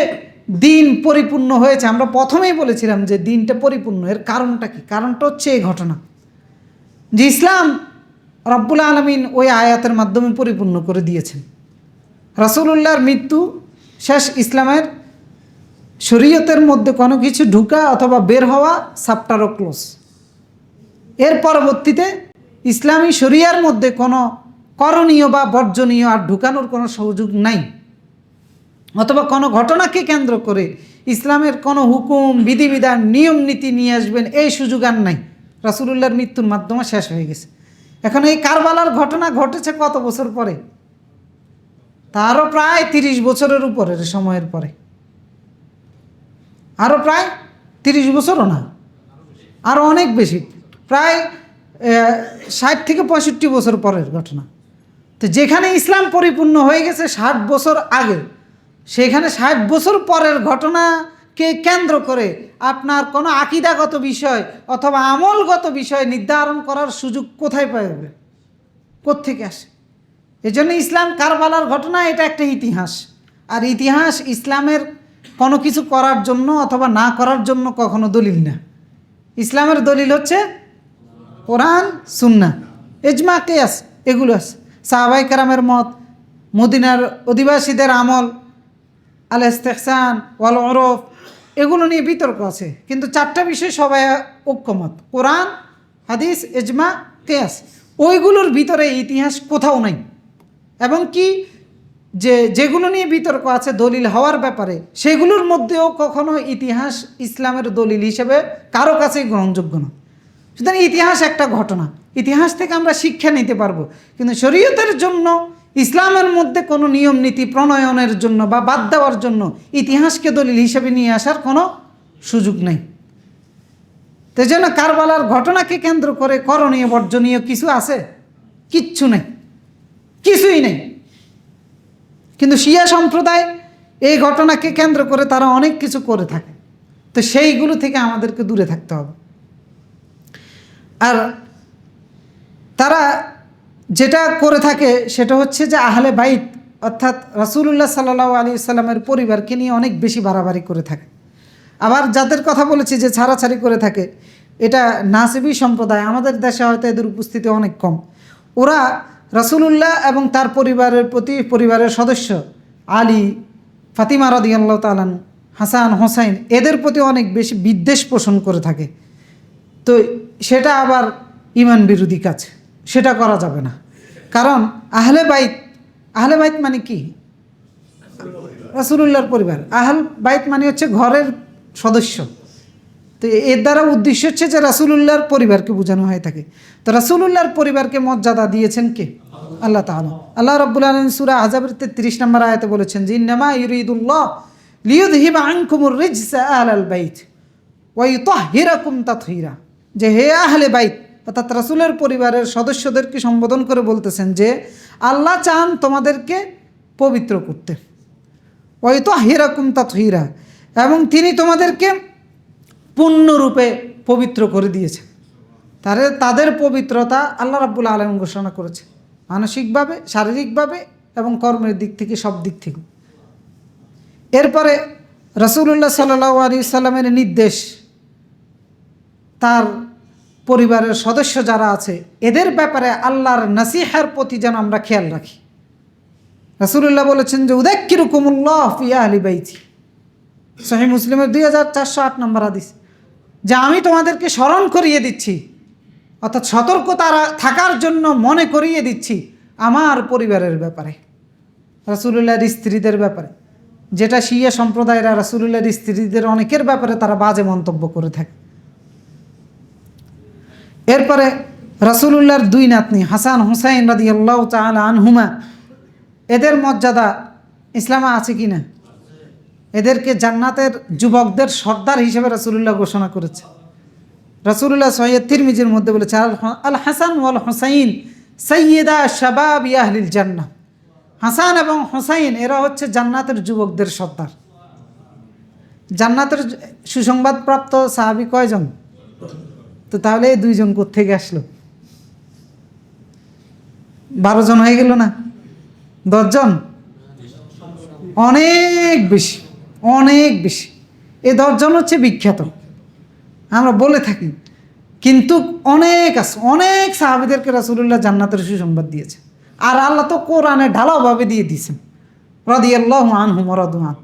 দিন পরিপূর্ণ হয়েছে, আমরা প্রথমেই বলেছিলাম যে দিনটা পরিপূর্ণ, এর কারণটা কি? কারণটা হচ্ছে এই ঘটনা যে ইসলাম রব্বুল আলামিন ওই আয়াতের মাধ্যমে পরিপূর্ণ করে দিয়েছেন। রাসূলুল্লাহর মৃত্যু শেষ। ইসলামের শরীয়তের মধ্যে কোনো কিছু ঢুকা অথবা বের হওয়া চ্যাপ্টারও ক্লোজ। এর পরবর্তীতে ইসলামী শরিয়ার মধ্যে কোনো করণীয় বা বর্জনীয় আর ঢুকানোর কোনো সুযোগ নাই, অথবা কোনো ঘটনাকে কেন্দ্র করে ইসলামের কোনো হুকুম, বিধিবিধান, নিয়ম নীতি নিয়ে আসবেন এই সুযোগ আর নাই। রাসূলুল্লাহর মৃত্যুর মাধ্যমে শেষ হয়ে গেছে। এখন এই কারবালার ঘটনা ঘটেছে কত বছর পরে? তারও প্রায় 30 বছরের উপরের সময়ের পরে, আরও প্রায় 30 বছরও না, আরও অনেক বেশি, প্রায় 60 থেকে 65 বছর পরের ঘটনা। তো যেখানে ইসলাম পরিপূর্ণ হয়ে গেছে 60 বছর আগে, সেখানে 60 বছর পরের ঘটনাকে কেন্দ্র করে আপনার কোনো আকীদাগত বিষয় অথবা আমলগত বিষয় নির্ধারণ করার সুযোগ কোথায় পাবে? কোত্থেকে আসে? এজন্য ইসলাম কারবালার ঘটনা এটা একটা ইতিহাস, আর ইতিহাস ইসলামের কোনো কিছু করার জন্য অথবা না করার জন্য কখনো দলিল না। ইসলামের দলিল হচ্ছে কোরআন, সুন্নাহ, ইজমা, কিয়াস, এগুলো আছে। সাহাবায়ে কেরামের মত, মদিনার অধিবাসীদের আমল, আল ইস্তিহসান ওয়াল উরফ, এগুলো নিয়ে বিতর্ক আছে, কিন্তু 4টা বিষয় সবাই ঐক্যমত: কোরআন, হাদিস, ইজমা, কিয়াস। ওইগুলোর ভিতরে ইতিহাস কোথাও নাই। এবং কি যেগুলো নিয়ে বিতর্ক আছে দলিল হওয়ার ব্যাপারে, সেগুলোর মধ্যেও কখনো ইতিহাস ইসলামের দলিল হিসেবে কারো কাছেই গ্রহণযোগ্য না। সুতরাং ইতিহাস একটা ঘটনা, ইতিহাস থেকে আমরা শিক্ষা নিতে পারবো, কিন্তু শরীয়তের জন্য, ইসলামের মধ্যে কোনো নিয়ম নীতি প্রণয়নের জন্য বা বাদ দেওয়ার জন্য ইতিহাসকে দলিল হিসেবে নিয়ে আসার কোনো সুযোগ নেই। তো এই জন্য কারবালার ঘটনাকে কেন্দ্র করে করণীয় বর্জনীয় কিছু আছে? কিচ্ছু নেই, কিছুই নেই। কিন্তু শিয়া সম্প্রদায় এই ঘটনাকে কেন্দ্র করে তারা অনেক কিছু করে থাকে। তো সেইগুলো থেকে আমাদেরকে দূরে থাকতে হবে। আর তারা যেটা করে থাকে সেটা হচ্ছে যে আহলে বাইত অর্থাৎ রাসূলুল্লাহ সাল্লাল্লাহু আলাইহি সাল্লামের পরিবারকে নিয়ে অনেক বেশি বাড়াবাড়ি করে থাকে। আবার যাদের কথা বলেছি যে ছাড়াছাড়ি করে থাকে, এটা নাসিবী সম্প্রদায়। আমাদের দেশে হয়তো এদের উপস্থিতি অনেক কম। ওরা রাসূলুল্লাহ এবং তার পরিবারের প্রতি, পরিবারের সদস্য আলী, ফাতিমা রাদিয়াল্লাহু তাআলা, হাসান, হোসাইন, এদের প্রতি অনেক বেশি বিদ্বেষ পোষণ করে থাকে। তো সেটা আবার ঈমান বিরোধী কাজ, সেটা করা যাবে না। কারণ আহলে বাইত মানে কি? রাসূলুল্লাহর পরিবার। আহল বাইত মানে হচ্ছে ঘরের সদস্য। তো এর দ্বারা উদ্দেশ্য হচ্ছে যে রাসূলুল্লাহর পরিবারকে বোঝানো হয়ে থাকে। তো রাসূলুল্লাহর পরিবারকে মর্যাদা দিয়েছেন কে? আল্লাহ তাআলা। আল্লাহ রাব্বুল আলামিন সূরা আহজাবের 33 নম্বর আয়াতে বলেছেন যে ইন্নামা ইউরিদুল্লাহ লিইউযহিবা আনকুমুর রিজসা আহলাল বাইত ওয়া ইউতাহহিরাকুম তাতহীরা। যে হে আহলে বাইত, অর্থাৎ রাসূলের পরিবারের সদস্যদেরকে সম্বোধন করে বলতেছেন যে আল্লাহ চান তোমাদেরকে পবিত্র করতে, ওয়া ইউতাহহিরাকুম তাতহীরা, এবং তিনি তোমাদেরকে পূর্ণরূপে পবিত্র করে দিয়েছেন। তাদের পবিত্রতা আল্লাহ রাব্বুল আলামিন ঘোষণা করেছে, মানসিকভাবে, শারীরিকভাবে এবং কর্মের দিক থেকে, সব দিক থেকে। এরপরে রাসূলুল্লাহ সাল্লাল্লাহু আলাইহি সাল্লামের নির্দেশ, তার পরিবারের সদস্য যারা আছে এদের ব্যাপারে আল্লাহর নাসিহার প্রতি যেন আমরা খেয়াল রাখি। রাসূলুল্লাহ বলেছেন যে উযাক্কিরুকুমুল্লাহ ফি আহলি বাইতি, সহিহ মুসলিমের 2408 নম্বর হাদিস, যে আমি তোমাদেরকে স্মরণ করিয়ে দিচ্ছি, অর্থাৎ সতর্কতা থাকার জন্য মনে করিয়ে দিচ্ছি আমার পরিবারের ব্যাপারে, রাসূলুল্লাহর স্ত্রীদের ব্যাপারে, যেটা শিয়া সম্প্রদায়েরা রাসূলুল্লাহর স্ত্রীদের অনেকের ব্যাপারে তারা বাজে মন্তব্য করে থাকে। এরপরে রাসূলুল্লাহর 2 নাতনি হাসান হুসাইন রাদিয়াল্লাহু তাআলা আনহুমা, এদের মর্যাদা ইসলামে আছে কি না? এদেরকে জান্নাতের যুবকদের সর্দার হিসেবে রাসূলুল্লাহ ঘোষণা করেছে। রাসূলুল্লাহ সহিহ তিরমিজির মধ্যে বলেছে আল হাসান ওয়াল হুসাইন সাইয়্যিদা শাবাবি আহলিল জান্নাহ, হাসান এবং হুসাইন এরা হচ্ছে জান্নাতের যুবকদের সর্দার। জান্নাতের সুসংবাদপ্রাপ্ত সাহাবী কয়জন? তো তাহলে এই 2 জন কোত্থেকে আসলো? 12 জন হয়ে গেল না? 10 জন? অনেক বেশি, অনেক বেশি। এই 10 জন হচ্ছে বিখ্যাত, আমরা বলে থাকি, কিন্তু অনেক আছে, অনেক সাহাবীদেরকে রাসূলুল্লাহ জান্নাতের সুসংবাদ দিয়েছে। আর আল্লাহ তো কোরআনে ঢালাওভাবে দিয়ে দিয়েছেন, রাদিয়াল্লাহু আনহুম ওয়া রাদু আন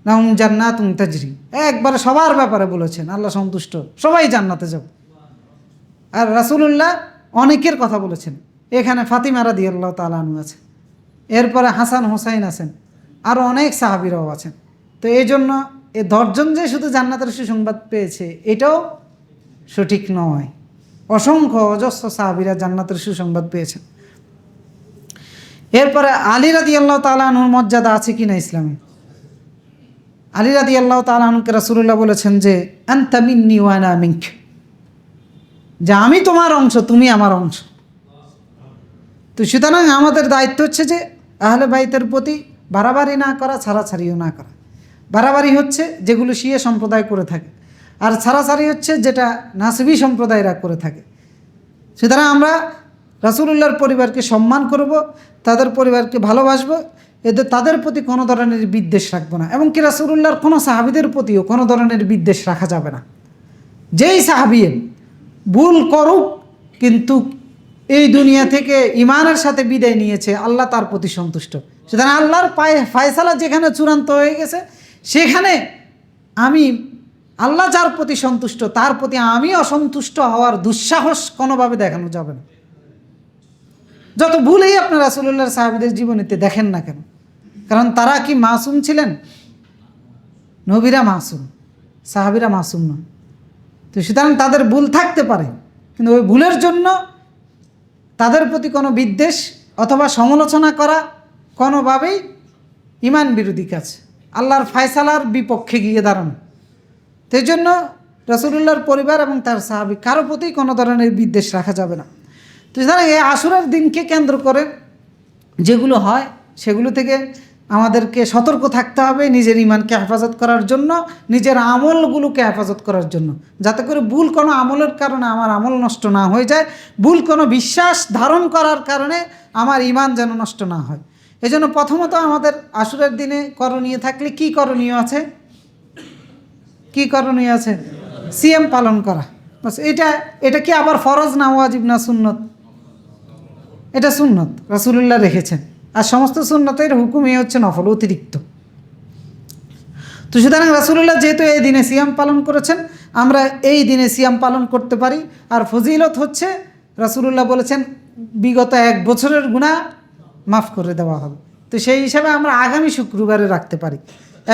লাহুম জান্নাতুন তাজরি, একবারে সবার ব্যাপারে বলেছেন আল্লাহ সন্তুষ্ট, সবাই জান্নাতে যাবে। আর রাসূলুল্লাহ অনেকের কথা বলেছেন, এখানে ফাতিমা রাদিয়াল্লাহু তাআলা আনহা আছে, এরপরে হাসান হুসাইন আছেন, আরও অনেক সাহাবীরাও আছেন। তো এই জন্য এই 10 জন যে শুধু জান্নাতের সুসংবাদ পেয়েছে এটাও সঠিক নয়, অসংখ্য অজস্র সাহাবীরা জান্নাতের সুসংবাদ পেয়েছেন। এরপরে আলী রাদিয়াল্লাহু তাআলা আনহুর মর্যাদা আছে কিনা ইসলামে? আলী রাদিয়াল্লাহু তাআলা আনহুকে রাসূলুল্লাহ বলেছেন যে আনতা মিন্নি ওয়া আনা মিনক, যে আমি তোমার অংশ, তুমি আমার অংশ। তো সুতরাং আমাদের দায়িত্ব হচ্ছে যে আহলে বাইতের প্রতি বাড়াবাড়ি না করা, ছাড়াছাড়িও না করা। বাড়াবাড়ি হচ্ছে যেগুলো শিয়া সম্প্রদায় করে থাকে, আর ছাড়াছাড়ি হচ্ছে যেটা নাসবি সম্প্রদায়রা করে থাকে। সুতরাং আমরা রাসূলুল্লাহর পরিবারকে সম্মান করব, তাদের পরিবারকে ভালোবাসবো, তাদের প্রতি কোনো ধরনের বিদ্বেষ রাখবো না, এবং কি রাসূলুল্লাহর কোনো সাহাবীদের প্রতিও কোনো ধরনের বিদ্বেষ রাখা যাবে না। যেই সাহাবী ভুল করুক কিন্তু এই দুনিয়া থেকে ঈমানের সাথে বিদায় নিয়েছে, আল্লাহ তার প্রতি সন্তুষ্ট। সুতরাং আল্লাহর ফায়সালা যেখানে চূড়ান্ত হয়ে গেছে, সেখানে আমি আল্লাহ যার প্রতি সন্তুষ্ট তার প্রতি আমি অসন্তুষ্ট হওয়ার দুঃসাহস কোনোভাবে দেখানো যাবে না। যত ভুলেই আপনার রাসূলুল্লাহর সাহাবীদের জীবনীতে দেখেন না কেন, কারণ তারা কি মাসুম ছিলেন? নবীরা মাসুম, সাহাবীরা মাসুম নয়। তো সুতরাং তাদের ভুল থাকতে পারে, কিন্তু ওই ভুলের জন্য তাদের প্রতি কোনো বিদ্বেষ অথবা সমালোচনা করা কোনোভাবেই ঈমান বিরোধী কাজ, আল্লাহর ফায়সালার বিপক্ষে গিয়ে দাঁড়ানো। তো এই জন্য রাসূলুল্লাহর পরিবার এবং তার সাহাবী কারো প্রতি কোনো ধরনের বিদ্বেষ রাখা যাবে না। তো সুতরাং এই আশুরার দিনকে কেন্দ্র করে যেগুলো হয় সেগুলো থেকে আমাদেরকে সতর্ক থাকতে হবে, নিজের ঈমানকে হেফাজত করার জন্য, নিজের আমলগুলোকে হেফাজত করার জন্য, যাতে করে ভুল কোনো আমলের কারণে আমার আমল নষ্ট না হয়ে যায়, ভুল কোনো বিশ্বাস ধারণ করার কারণে আমার ঈমান যেন নষ্ট না হয়। এই জন্য প্রথমত আমাদের আশুরার দিনে করণীয় থাকলে কি করণীয় আছে? কি করণীয় আছে? সিয়াম পালন করা। বাস, এটা কি আবার ফরজ না ওয়াজিব না সুন্নত? এটা সুন্নত, রাসূলুল্লাহ রেখেছেন। আর সমস্ত সুন্নতের হুকুমই হচ্ছে নফল, অতিরিক্ত। তো সুতরাং রাসূলুল্লাহ যেহেতু এই দিনে সিয়াম পালন করেছেন, আমরা এই দিনে সিয়াম পালন করতে পারি। আর ফজিলত হচ্ছে রাসূলুল্লাহ বলেছেন বিগত 1 বছরের গুনাহ মাফ করে দেওয়া হবে। তো সেই হিসাবে আমরা আগামী শুক্রবারে রাখতে পারি।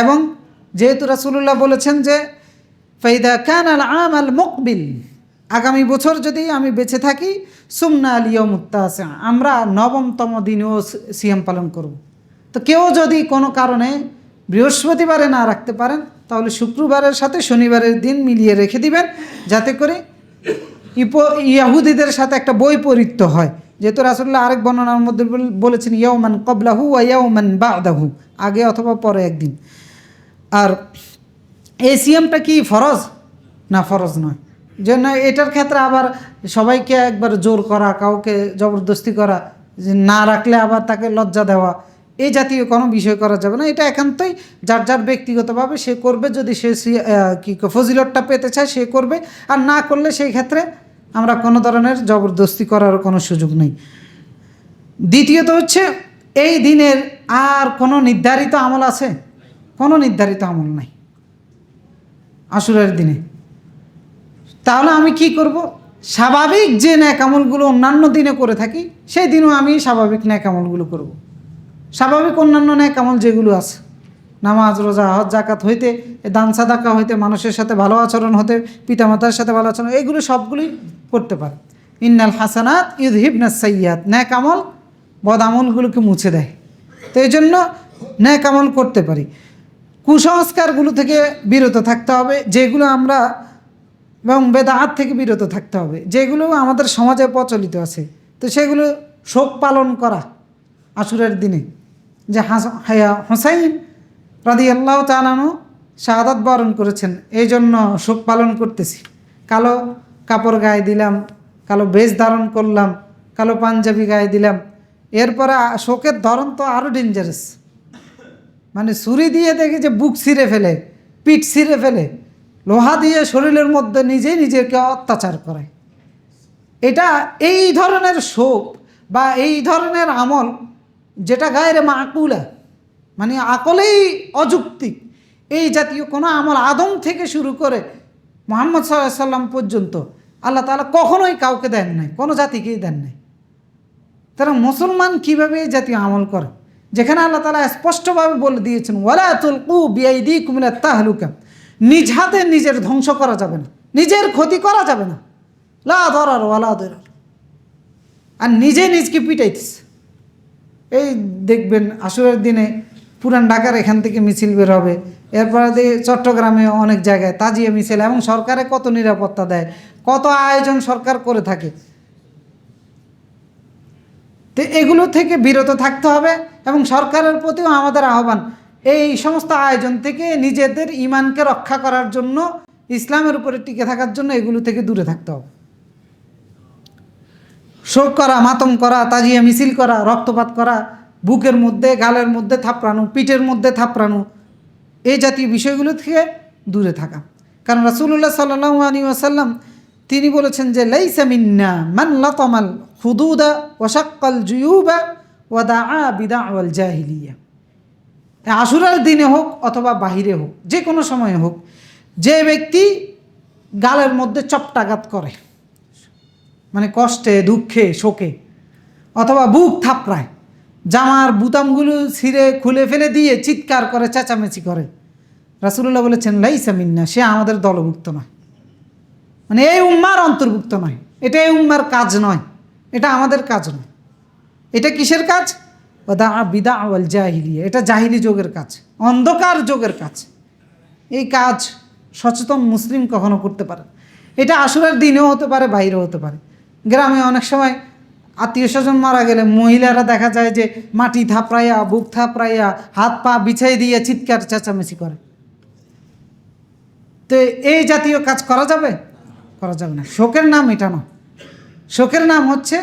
এবং যেহেতু রাসূলুল্লাহ বলেছেন যে ফাইদা কানা আল আম আল মুকবিল, আগামী বছর যদি আমি বেঁচে থাকি, সুমনা আল ইয়াউমুত তাসিআ, আমরা 9তম দিনেও সিয়াম পালন করব। তো কেউ যদি কোনো কারণে বৃহস্পতিবারে না রাখতে পারেন, তাহলে শুক্রবারের সাথে শনিবারের দিন মিলিয়ে রেখে দিবেন, যাতে করে ইয়াহুদীদের সাথে একটা বৈপরীত্য হয়। যেহেতু রাসূলুল্লাহ আরেক বর্ণনার মধ্যে বলেছেন ইয়াউমান ক্বাবলাহু ওয়া ইয়াউমান বা'দাহু, আগে অথবা পরে একদিন। আর এই সিয়ামটা কি ফরজ? না, ফরজ নয়। জন্য এটার ক্ষেত্রে আবার সবাইকে একবার জোর করা, কাউকে জবরদস্তি করা, যে না রাখলে আবার তাকে লজ্জা দেওয়া, এই জাতীয় কোনো বিষয় করা যাবে না। এটা একান্তই যার যার ব্যক্তিগতভাবে সে করবে, যদি সে ফজিলতটা পেতে চায় সে করবে, আর না করলে সেই ক্ষেত্রে আমরা কোনো ধরনের জবরদস্তি করার কোনো সুযোগ নেই। দ্বিতীয়ত হচ্ছে এই দিনের আর কোনো নির্ধারিত আমল আছে? কোনো নির্ধারিত আমল নাই আশুরার দিনে। তাহলে আমি কি করব? স্বাভাবিক যে ন্যাক আমলগুলো অন্যান্য দিনে করে থাকি সেই দিনও আমি স্বাভাবিক ন্যাক আমলগুলো করব। স্বাভাবিক অন্যান্য ন্যাক আমল যেগুলো আছে, নামাজ, রোজা, হজ, জাকাত হইতে, দান সাদাকা হইতে, মানুষের সাথে ভালো আচরণ হতে, পিতামাতার সাথে ভালো আচরণ, এগুলো সবগুলোই করতে পারে। ইন্নাল হাসানাত ইউযহিবনাস সাইয়্যাত, ন্যাক আমল বদ আমলগুলোকে মুছে দেয়। তো এই জন্য ন্যাক আমল করতে পারি। কুসংস্কারগুলো থেকে বিরত থাকতে হবে যেগুলো আমরা, এবং বেদাত থেকে বিরত থাকতে হবে যেগুলো আমাদের সমাজে প্রচলিত আছে। তো সেগুলো শোক পালন করা আশুরার দিনে, যে হুসাইন রাদিয়াল্লাহু তাআলা আনহু শাহাদাত বরণ করেছেন, এই জন্য শোক পালন করতেছি। কালো কাপড় গায়ে দিলাম, কালো বেশ ধারণ করলাম, কালো পাঞ্জাবি গায়ে দিলাম। এরপরে শোকের ধরন তো আরও ডেঞ্জারাস, মানে ছুরি দিয়ে দেখি যে বুক ছিঁড়ে ফেলে, পিঠ ছিঁড়ে ফেলে, লোহা দিয়ে শরীরের মধ্যে নিজেকে অত্যাচার করে। এটা এই ধরনের শোক বা এই ধরনের আমল যেটা গায়ের মাকুলা, মানে আকলেই অযৌক্তিক, এই জাতীয় কোনো আমল আদম থেকে শুরু করে মুহাম্মদ সাল্লাল্লাহু আলাইহি সাল্লাম পর্যন্ত আল্লাহ তাআলা কখনোই কাউকে দেন নাই, কোনো জাতিকেই দেন নাই। তারা মুসলমান কীভাবে এই জাতীয় আমল করে, যেখানে আল্লাহ তাআলা স্পষ্টভাবে বলে দিয়েছেন ওয়ালা তুলকু বিআইদিকুম ইলা তাহলুকা, নিজ হাতে নিজের ধ্বংস করা যাবে না, নিজের ক্ষতি করা যাবে না, লা দরার ওয়ালা দিরার। আর নিজকে পিটাইতেছে। এই দেখবেন আশুরার দিনে পুরান ঢাকার এখান থেকে মিছিল বের হবে, এরপরে চট্টগ্রামে অনেক জায়গায় তাজিয়া মিছিল, এবং সরকারে কত নিরাপত্তা দেয়, কত আয়োজন সরকার করে থাকে। তো এগুলো থেকে বিরত থাকতে হবে, এবং সরকারের প্রতিও আমাদের আহ্বান এই সমস্ত আয়োজন থেকে নিজেদের ঈমানকে রক্ষা করার জন্য, ইসলামের উপরে টিকে থাকার জন্য এগুলো থেকে দূরে থাকতে হবে। শোক করা, মাতম করা, তাজিয়া মিছিল করা, রক্তপাত করা, বুকের মধ্যে, গালের মধ্যে থাপড়ানো, পিঠের মধ্যে থাপড়ানো, এই জাতীয় বিষয়গুলো থেকে দূরে থাকা। কারণ রাসূলুল্লাহ সাল্লাল্লাহু আলাইহি ওয়াসাল্লাম তিনি বলেছেন যে লাইসা মিন্না মান লাতামাল হুদুদা ওয়া শাক্কাল জুয়ুবা ওয়া দাআ বিদাওয়াল জাহিলিয়া। আশুরার দিনে হোক অথবা বাহিরে হোক, যে কোনো সময়ে হোক, যে ব্যক্তি গালের মধ্যে চপটাঘাত করে, মানে কষ্টে, দুঃখে, শোকে, অথবা বুক থাপড়ায়, জামার বুতামগুলো ছিঁড়ে খুলে ফেলে দিয়ে চিৎকার করে, চেঁচামেচি করে, রাসূলুল্লাহ বলেছেন লাইসা মিন্না, সে আমাদের দলভুক্ত নয়, মানে এই উম্মার অন্তর্ভুক্ত নয়। এটা এই উম্মার কাজ নয়, এটা আমাদের কাজ নয়। এটা কিসের কাজ? বিদাওয়াল জাহিলিয়া, এটা জাহিলি যুগের কাজ, অন্ধকার যুগের কাজ। এই কাজ সচেতন মুসলিম কখনো করতে পারে। এটা আশুরার দিনেও হতে পারে, বাইরেও হতে পারে। গ্রামে অনেক সময় আত্মীয় স্বজন মারা গেলে মহিলারা দেখা যায় যে মাটি থাপড়াইয়া, বুক থাপড়াইয়া, হাত পা বিছাই দিয়ে চিৎকার চেঁচামেচি করে। তো এই জাতীয় কাজ করা যাবে? করা যাবে না। শোকের নাম এটা না। শোকের নাম হচ্ছে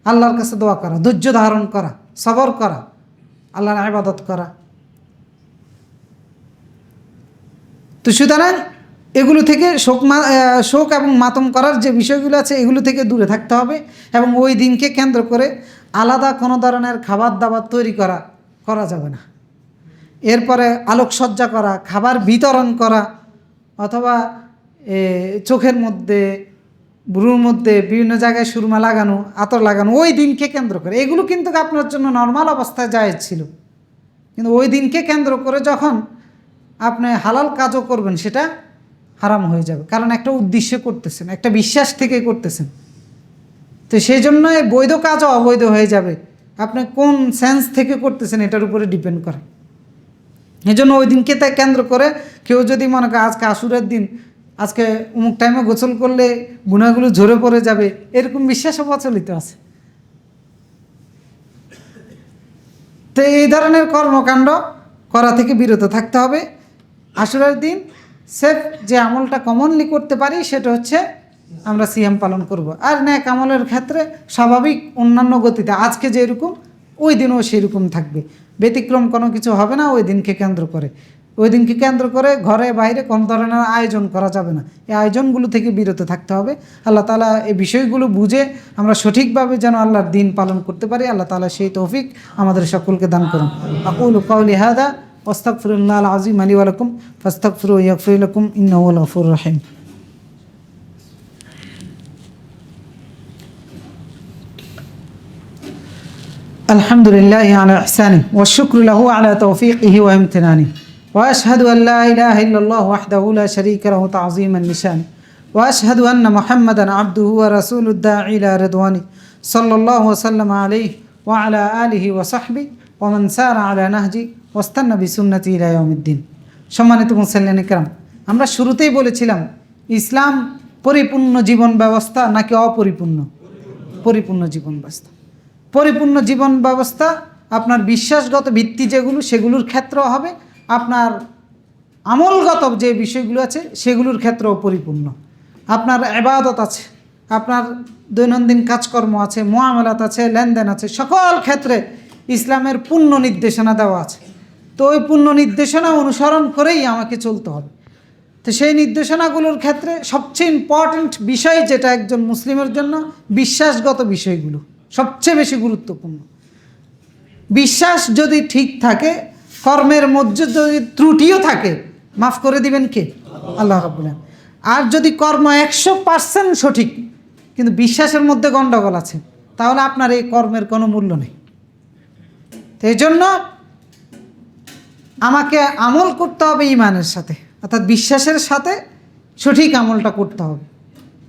আল্লাহর কাছে দোয়া করা, ধৈর্য ধারণ করা, সবর করা, আল্লাহর ইবাদত করা। তো সুতরাং এগুলো থেকে শোক এবং মাতম করার যে বিষয়গুলো আছে এগুলো থেকে দূরে থাকতে হবে, এবং ওই দিনকে কেন্দ্র করে আলাদা কোনো ধরনের খাবার দাবার তৈরি করা যাবে না। এরপরে আলোকসজ্জা করা, খাবার বিতরণ করা, অথবা চোখের মধ্যে, ভ্রুর মধ্যে বিভিন্ন জায়গায় সুরমা লাগানো, আতর লাগানো ওই দিনকে কেন্দ্র করে, এগুলো কিন্তু আপনার জন্য নর্মাল অবস্থায় জায়েজ ছিল। কিন্তু ওই দিনকে কেন্দ্র করে যখন আপনি হালাল কাজও করবেন সেটা হারাম হয়ে যাবে, কারণ একটা উদ্দেশ্যে করতেছেন, একটা বিশ্বাস থেকে করতেছেন। তো সেই জন্য বৈধ কাজও অবৈধ হয়ে যাবে, আপনি কোন সেন্স থেকে করতেছেন এটার উপরে ডিপেন্ড করে। এই জন্য ওই দিনকে তাই কেন্দ্র করে কেউ যদি মনে করে আজকে আশুরার দিন, আজকে অমুক টাইমে গোসল করলে গুনাহগুলো ঝরে পড়ে যাবে, এরকম বিশ্বাসও প্রচলিত আছে। তো এই ধরনের কর্মকাণ্ড করা থেকে বিরত থাকতে হবে। আশুরার দিন সেফ যে আমলটা কমনলি করতে পারি সেটা হচ্ছে আমরা সিয়াম পালন করব। আর ন্যাক আমলের ক্ষেত্রে স্বাভাবিক অন্যান্য গতিতে আজকে যেরকম ওই দিনও সেরকম থাকবে, ব্যতিক্রম কোনো কিছু হবে না ওই দিনকে কেন্দ্র করে। ওই দিনকে কেন্দ্র করে ঘরে বাইরে কোনো ধরনের আয়োজন করা যাবে না। এই আয়োজনগুলো থেকে বিরত থাকতে হবে। আল্লাহ তাআলা এই বিষয়গুলো বুঝে আমরা সঠিকভাবে যেন আল্লাহর দিন পালন করতে পারি, আল্লাহ তাআলা সেই তৌফিক আমাদের সকলকে দান করুন। আকুলু কাওলি হাদা ওয়াস্তাগফিরুল্লাহল আযীম লি ওয়া লাকুম ফাস্তাগফিরুহু ইয়াগফির লাকুম ইন্নাহু হুয়াল গফুরুর রহিম। আলহামদুলিল্লাহি আলা ইহসানিহি ওয়া শুকরু লাহু আলা তাওফীকিহি ওয়া ইমতিনানিহি ওয়া আশহাদু আল লা ইলাহা ইল্লাল্লাহু ওয়াহদাহু লা শারীকা লাহু তা'যীমান লিশানিহি ওয়া আশহাদু আন্না মুহাম্মাদান আবদুহু ওয়া রাসূলুদ দাঈ ইলা রিদওয়ানিহি সাল্লাল্লাহু সাল্লামা আলাইহি ওয়া আলা আলিহি ওয়া সাহবিহি ওয়া মান সারা আলা নাহজি ওয়াস্তান্না বিসুন্নতি ইলা ইয়াউমিদ্দিন। সম্মানিত মুসল্লিয়ান ইকরাম, আমরা শুরুতেই বলেছিলাম ইসলাম পরিপূর্ণ জীবন ব্যবস্থা নাকি অপরিপূর্ণ? পরিপূর্ণ জীবন ব্যবস্থা। পরিপূর্ণ জীবন ব্যবস্থা আপনার বিশ্বাসগত ভিত্তি যেগুলো সেগুলোর ক্ষেত্রেও হবে, আপনার আমলগত যে বিষয়গুলো আছে সেগুলোর ক্ষেত্রেও পরিপূর্ণ। আপনার ইবাদত আছে, আপনার দৈনন্দিন কাজকর্ম আছে, মুআমালাত আছে, লেনদেন আছে, সকল ক্ষেত্রে ইসলামের পূর্ণ নির্দেশনা দেওয়া আছে। তো ওই পূর্ণ নির্দেশনা অনুসরণ করেই আমাকে চলতে হবে। তো সেই নির্দেশনাগুলোর ক্ষেত্রে সবচেয়ে ইম্পর্ট্যান্ট বিষয় যেটা একজন মুসলিমের জন্য, বিশ্বাসগত বিষয়গুলো সবচেয়ে বেশি গুরুত্বপূর্ণ। বিশ্বাস যদি ঠিক থাকে, কর্মের মধ্যে যদি ত্রুটিও থাকে, মাফ করে দিবেন কে? আল্লাহ রাব্বুল আলামিন। আর যদি কর্ম 100% সঠিক কিন্তু বিশ্বাসের মধ্যে গণ্ডগোল আছে, তাহলে আপনার এই কর্মের কোনো মূল্য নেই। তো এই জন্য আমাকে আমল করতে হবে ঈমানের সাথে, অর্থাৎ বিশ্বাসের সাথে সঠিক আমলটা করতে হবে।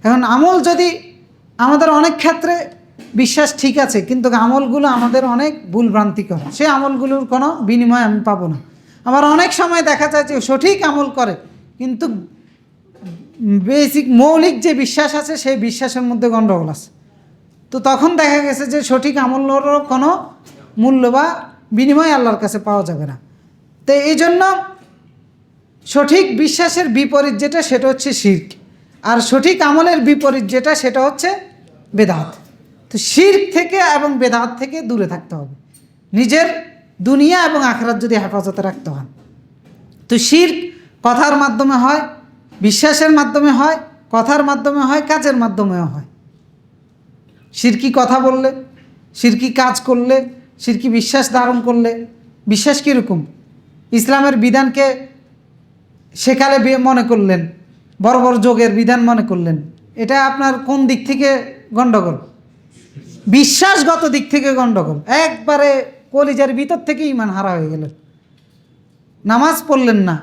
এখন আমল যদি আমাদের অনেক ক্ষেত্রে বিশ্বাস ঠিক আছে কিন্তু আমলগুলো আমাদের অনেক ভুলভ্রান্তিকর, সেই আমলগুলোর কোনো বিনিময় আমি পাবো না। আবার অনেক সময় দেখা যায় যে সঠিক আমল করে কিন্তু বেসিক মৌলিক যে বিশ্বাস আছে সেই বিশ্বাসের মধ্যে গণ্ডগোল আছে। তো তখন দেখা গেছে যে সঠিক আমলেরও কোনো মূল্য বা বিনিময় আল্লাহর কাছে পাওয়া যাবে না। তো এই জন্য সঠিক বিশ্বাসের বিপরীত যেটা সেটা হচ্ছে শিরক, আর সঠিক আমলের বিপরীত যেটা সেটা হচ্ছে বেদাত। তো শিরক থেকে এবং বেদাত থেকে দূরে থাকতে হবে, নিজের দুনিয়া এবং আখিরাত যদি হেফাজতে রাখতে হয়। তো শিরক কথার মাধ্যমে হয়, বিশ্বাসের মাধ্যমে হয়, কথার মাধ্যমে হয়, কাজের মাধ্যমেও হয়। শিরকি কথা বললে, শিরকি কাজ করলে, শিরকি বিশ্বাস ধারণ করলে, বিশ্বাস কীরকম? ইসলামের বিধানকে সেকালে মনে করলেন, বড় বড় যোগের বিধান মনে করলেন, এটা আপনার কোন দিক থেকে গণ্ডগোল? বিশ্বাসগত দিক থেকে গণ্ডগোল। একবারে কলিজার ভিতর থেকে ঈমান হারা হয়ে গেলেন। নামাজ পড়লেন না,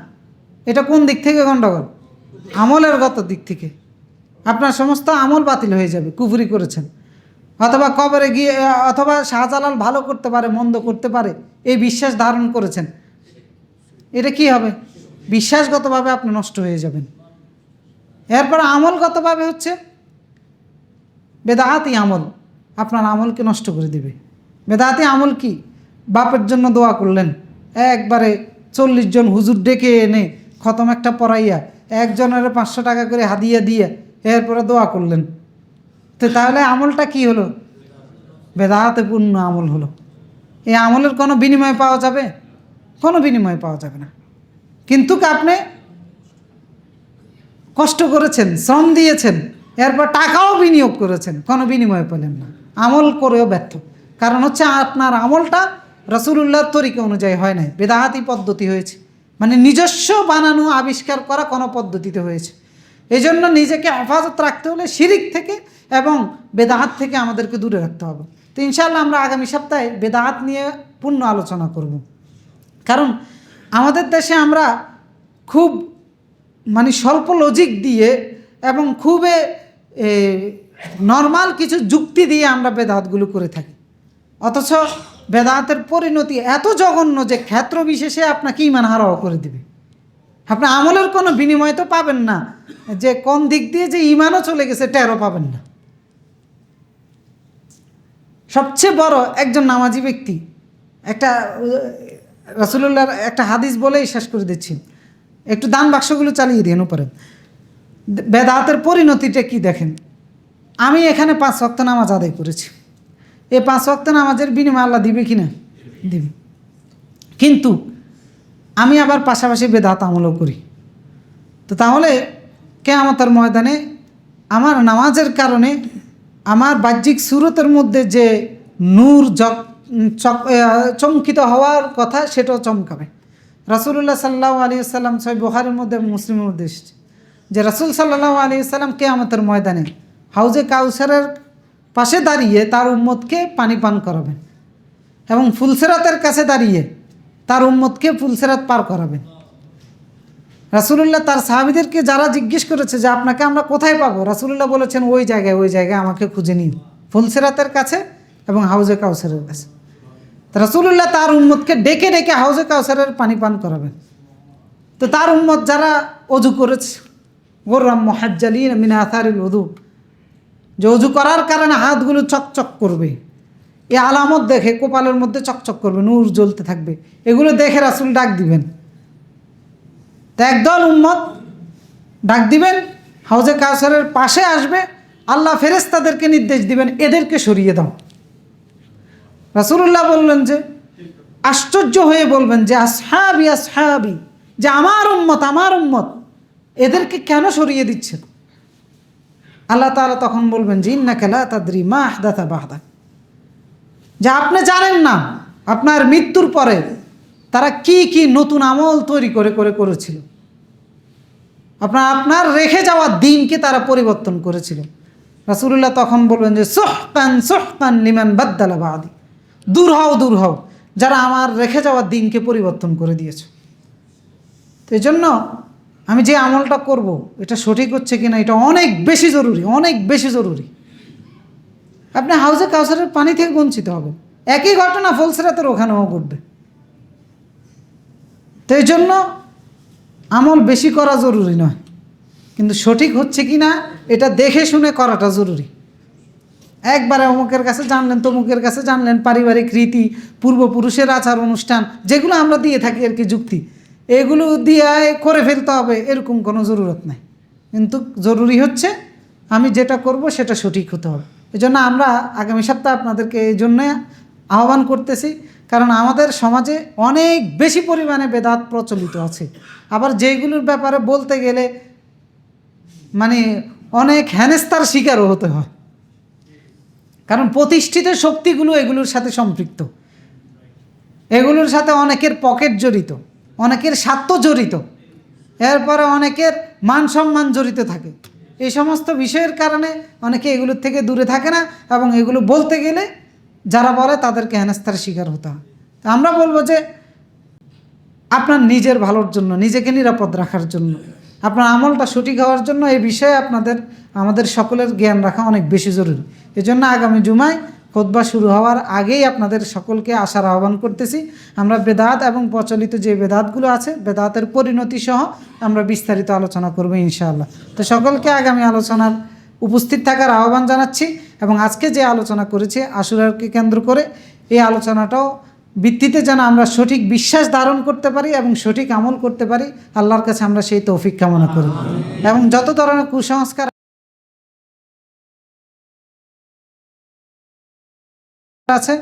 এটা কোন দিক থেকে গণ্ডগোল? আমলের গত দিক থেকে। আপনার সমস্ত আমল বাতিল হয়ে যাবে, কুফরি করেছেন। অথবা কবরে গিয়ে, অথবা শাহজালাল ভালো করতে পারে, মন্দ করতে পারে, এই বিশ্বাস ধারণ করেছেন, এটা কি হবে? বিশ্বাসগতভাবে আপনি নষ্ট হয়ে যাবেন। এরপর আমলগতভাবে হচ্ছে বেদাতি আমল, আপনার আমলকে নষ্ট করে দিবে। বেদাতি আমল কি? বাপের জন্য দোয়া করলেন, একবারে 40 জন হুজুর ডেকে এনে খতম একটা পড়াইয়া একজনের 500 টাকা করে হাদিয়া দিয়ে এরপরে দোয়া করলেন। তো তাহলে আমলটা কি হলো? বেদাতে পূর্ণ আমল হলো। এই আমলের কোনো বিনিময় পাওয়া যাবে? কোনো বিনিময় পাওয়া যাবে না। কিন্তু আপনি কষ্ট করেছেন, শ্রম দিয়েছেন, এরপর টাকাও বিনিয়োগ করেছেন, কোনো বিনিময় পেলেন না, আমল করেও ব্যর্থ। কারণ হচ্ছে আপনার আমলটা রাসূলুল্লাহর তরিকা অনুযায়ী হয় নাই, বেদাতি পদ্ধতি হয়েছে, মানে নিজস্ব বানানো আবিষ্কার করা কোনো পদ্ধতিতে হয়েছে। এই জন্য নিজেকে হেফাজত রাখতে হলে শিরিক থেকে এবং বেদাত থেকে আমাদেরকে দূরে রাখতে হবে। তো ইনশাআল্লাহ আমরা আগামী সপ্তাহে বেদাত নিয়ে পূর্ণ আলোচনা করব। কারণ আমাদের দেশে আমরা খুব মানে স্বল্প লজিক দিয়ে এবং খুবই নর্মাল কিছু যুক্তি দিয়ে আমরা বেদাতগুলো করে থাকি, অথচ বেদাতের পরিণতি এত জঘন্য যে ক্ষেত্র বিশেষে আপনাকে ঈমান হারাও করে দিবে। আপনি আমলের কোনো বিনিময় তো পাবেন না, যে কোন দিক দিয়ে যে ঈমানও চলে গেছে টেরও পাবেন না। সবচেয়ে বড় একজন নামাজি ব্যক্তি, একটা রাসূলুল্লাহর একটা হাদিস বলেই শেষ করে দিচ্ছি, একটু দান বাক্সগুলো চালিয়ে দিন উপরে। বেদাতের পরিণতিটা কি দেখেন। আমি এখানে 5 ওয়াক্ত নামাজ আদায় করেছি, এই 5 ওয়াক্ত নামাজের বিনিময় আল্লাহ দিবে কি না? দিবে। কিন্তু আমি আবার পাশাপাশি বেদাত আমলও করি। তো তাহলে কিয়ামতের ময়দানে আমার নামাজের কারণে আমার বাহ্যিক সুরতের মধ্যে যে নূর চমকিত হওয়ার কথা সেটাও চমকাবে। রাসূলুল্লাহ সাল্লাল্লাহু আলাইহি ওয়াসাল্লাম সহিহ বুখারীর মধ্যে মুসলিমের মধ্যে এসেছে যে রাসূল সাল্লাল্লাহু আলাইহি ওয়াসাল্লাম কিয়ামতের ময়দানে হাউজে কাউসারের পাশে দাঁড়িয়ে তার উম্মতকে পানি পান করাবেন এবং ফুলসেরাতের কাছে দাঁড়িয়ে তার উম্মতকে ফুলসেরাত পার করাবেন। রাসূলুল্লাহ তার সাহাবীদেরকে যারা জিজ্ঞেস করেছে যে আপনাকে আমরা কোথায় পাবো, রাসূলুল্লাহ বলেছেন ওই জায়গায় আমাকে খুঁজে নিন, ফুলসেরাতের কাছে এবং হাউজে কাউসারের কাছে। রাসূলুল্লাহ তার উম্মতকে ডেকে ডেকে হাউজে কাউসারের পানি পান করাবেন। তো তার উম্মত যারা অজু করেছে, গুররাম মুহাজ্জালিন মিন আথারিল উযু, যে অজু করার কারণে হাতগুলো চকচক করবে, এই আলামত দেখে কপালের মধ্যে চকচক করবে, নূর জ্বলতে থাকবে, এগুলো দেখে রাসূল ডাক দিবেন। তা একদল উম্মত ডাক দিবেন, হাউজে কাউসারের পাশে আসবে, আল্লাহ ফেরেশতাদেরকে নির্দেশ দিবেন এদেরকে সরিয়ে দাও। রাসূলুল্লাহ বললেন যে আশ্চর্য হয়ে বলবেন যে আসহাবি আসহাবি, যে আমার উম্মত এদেরকে কেন সরিয়ে দিচ্ছেন? আল্লাহ তাআলা তখন বলবেন যে ইন্নাকা লা তাদরি মা আহদাথা বা'দাক, যে আপনি জানেন না আপনার মৃত্যুর পরে তারা কি কি নতুন আমল তৈরি করেছিল, আপনার রেখে যাওয়া দিনকে তারা পরিবর্তন করেছিল। রাসূলুল্লাহ তখন বলবেন যে সুহকান লিমান বাদ্দালা বাদি, দূর হও যারা আমার রেখে যাওয়া দিনকে পরিবর্তন করে দিয়েছে। তো এই জন্য আমি যে আমলটা করব এটা সঠিক হচ্ছে কিনা এটা অনেক বেশি জরুরি। আপনি হাউজে কাউসারের পানি থেকে বঞ্চিত হবেন, একই ঘটনা ফুলসিরাতের ওখানেও ঘটবে। তো এই জন্য আমল বেশি করা জরুরি নয়, কিন্তু সঠিক হচ্ছে কি না এটা দেখে শুনে করাটা জরুরি। একবারে অমুকের কাছে জানলেন, তমুকের কাছে জানলেন, পারিবারিক রীতি, পূর্বপুরুষের আচার অনুষ্ঠান যেগুলো আমরা দিয়ে থাকি আর কি, যুক্তি, এগুলো দিয়ে করে ফেলতে হবে এরকম কোনো জরুরত নাই। কিন্তু জরুরি হচ্ছে আমি যেটা করব সেটা সঠিক হতে হবে। এই জন্য আমরা আগামী সপ্তাহে আপনাদেরকে এই জন্যে আহ্বান করতেছি, কারণ আমাদের সমাজে অনেক বেশি পরিমাণে বেদাত প্রচলিত আছে। আবার যেগুলোর ব্যাপারে বলতে গেলে মানে অনেক হেনস্থার শিকারও হতে হয়, কারণ প্রতিষ্ঠিত শক্তিগুলো এগুলোর সাথে সম্পৃক্ত, এগুলোর সাথে অনেকের পকেট জড়িত, অনেকের স্বার্থ জড়িত, এরপরে অনেকের মান সম্মান জড়িত থাকে। এই সমস্ত বিষয়ের কারণে অনেকে এগুলোর থেকে দূরে থাকে না, এবং এগুলো বলতে গেলে যারা বলে তাদেরকে হেনস্থার শিকার হতে হয়। তো আমরা বলবো যে আপনার নিজের ভালোর জন্য, নিজেকে নিরাপদ রাখার জন্য, আপনার আমলটা সঠিক হওয়ার জন্য এই বিষয়ে আমাদের সকলের জ্ঞান রাখা অনেক বেশি জরুরি। এজন্য আগামী জুমায় খুতবা শুরু হওয়ার আগেই আপনাদের সকলকে আসার আহ্বান করতেছি। আমরা বেদাত এবং প্রচলিত যে বেদাতগুলো আছে বেদাতের পরিণতি সহ আমরা বিস্তারিত আলোচনা করব ইনশাআল্লাহ। তো সকলকে আগামী আলোচনার উপস্থিত থাকার আহ্বান জানাচ্ছি, এবং আজকে যে আলোচনা করেছি আশুরাকে কেন্দ্র করে এই আলোচনাটাও ভিত্তিতে যেন আমরা সঠিক বিশ্বাস ধারণ করতে পারি এবং সঠিক আমল করতে পারি, আল্লাহর কাছে আমরা সেই তৌফিক কামনা করি। এবং যত ধরনের কুসংস্কার আছে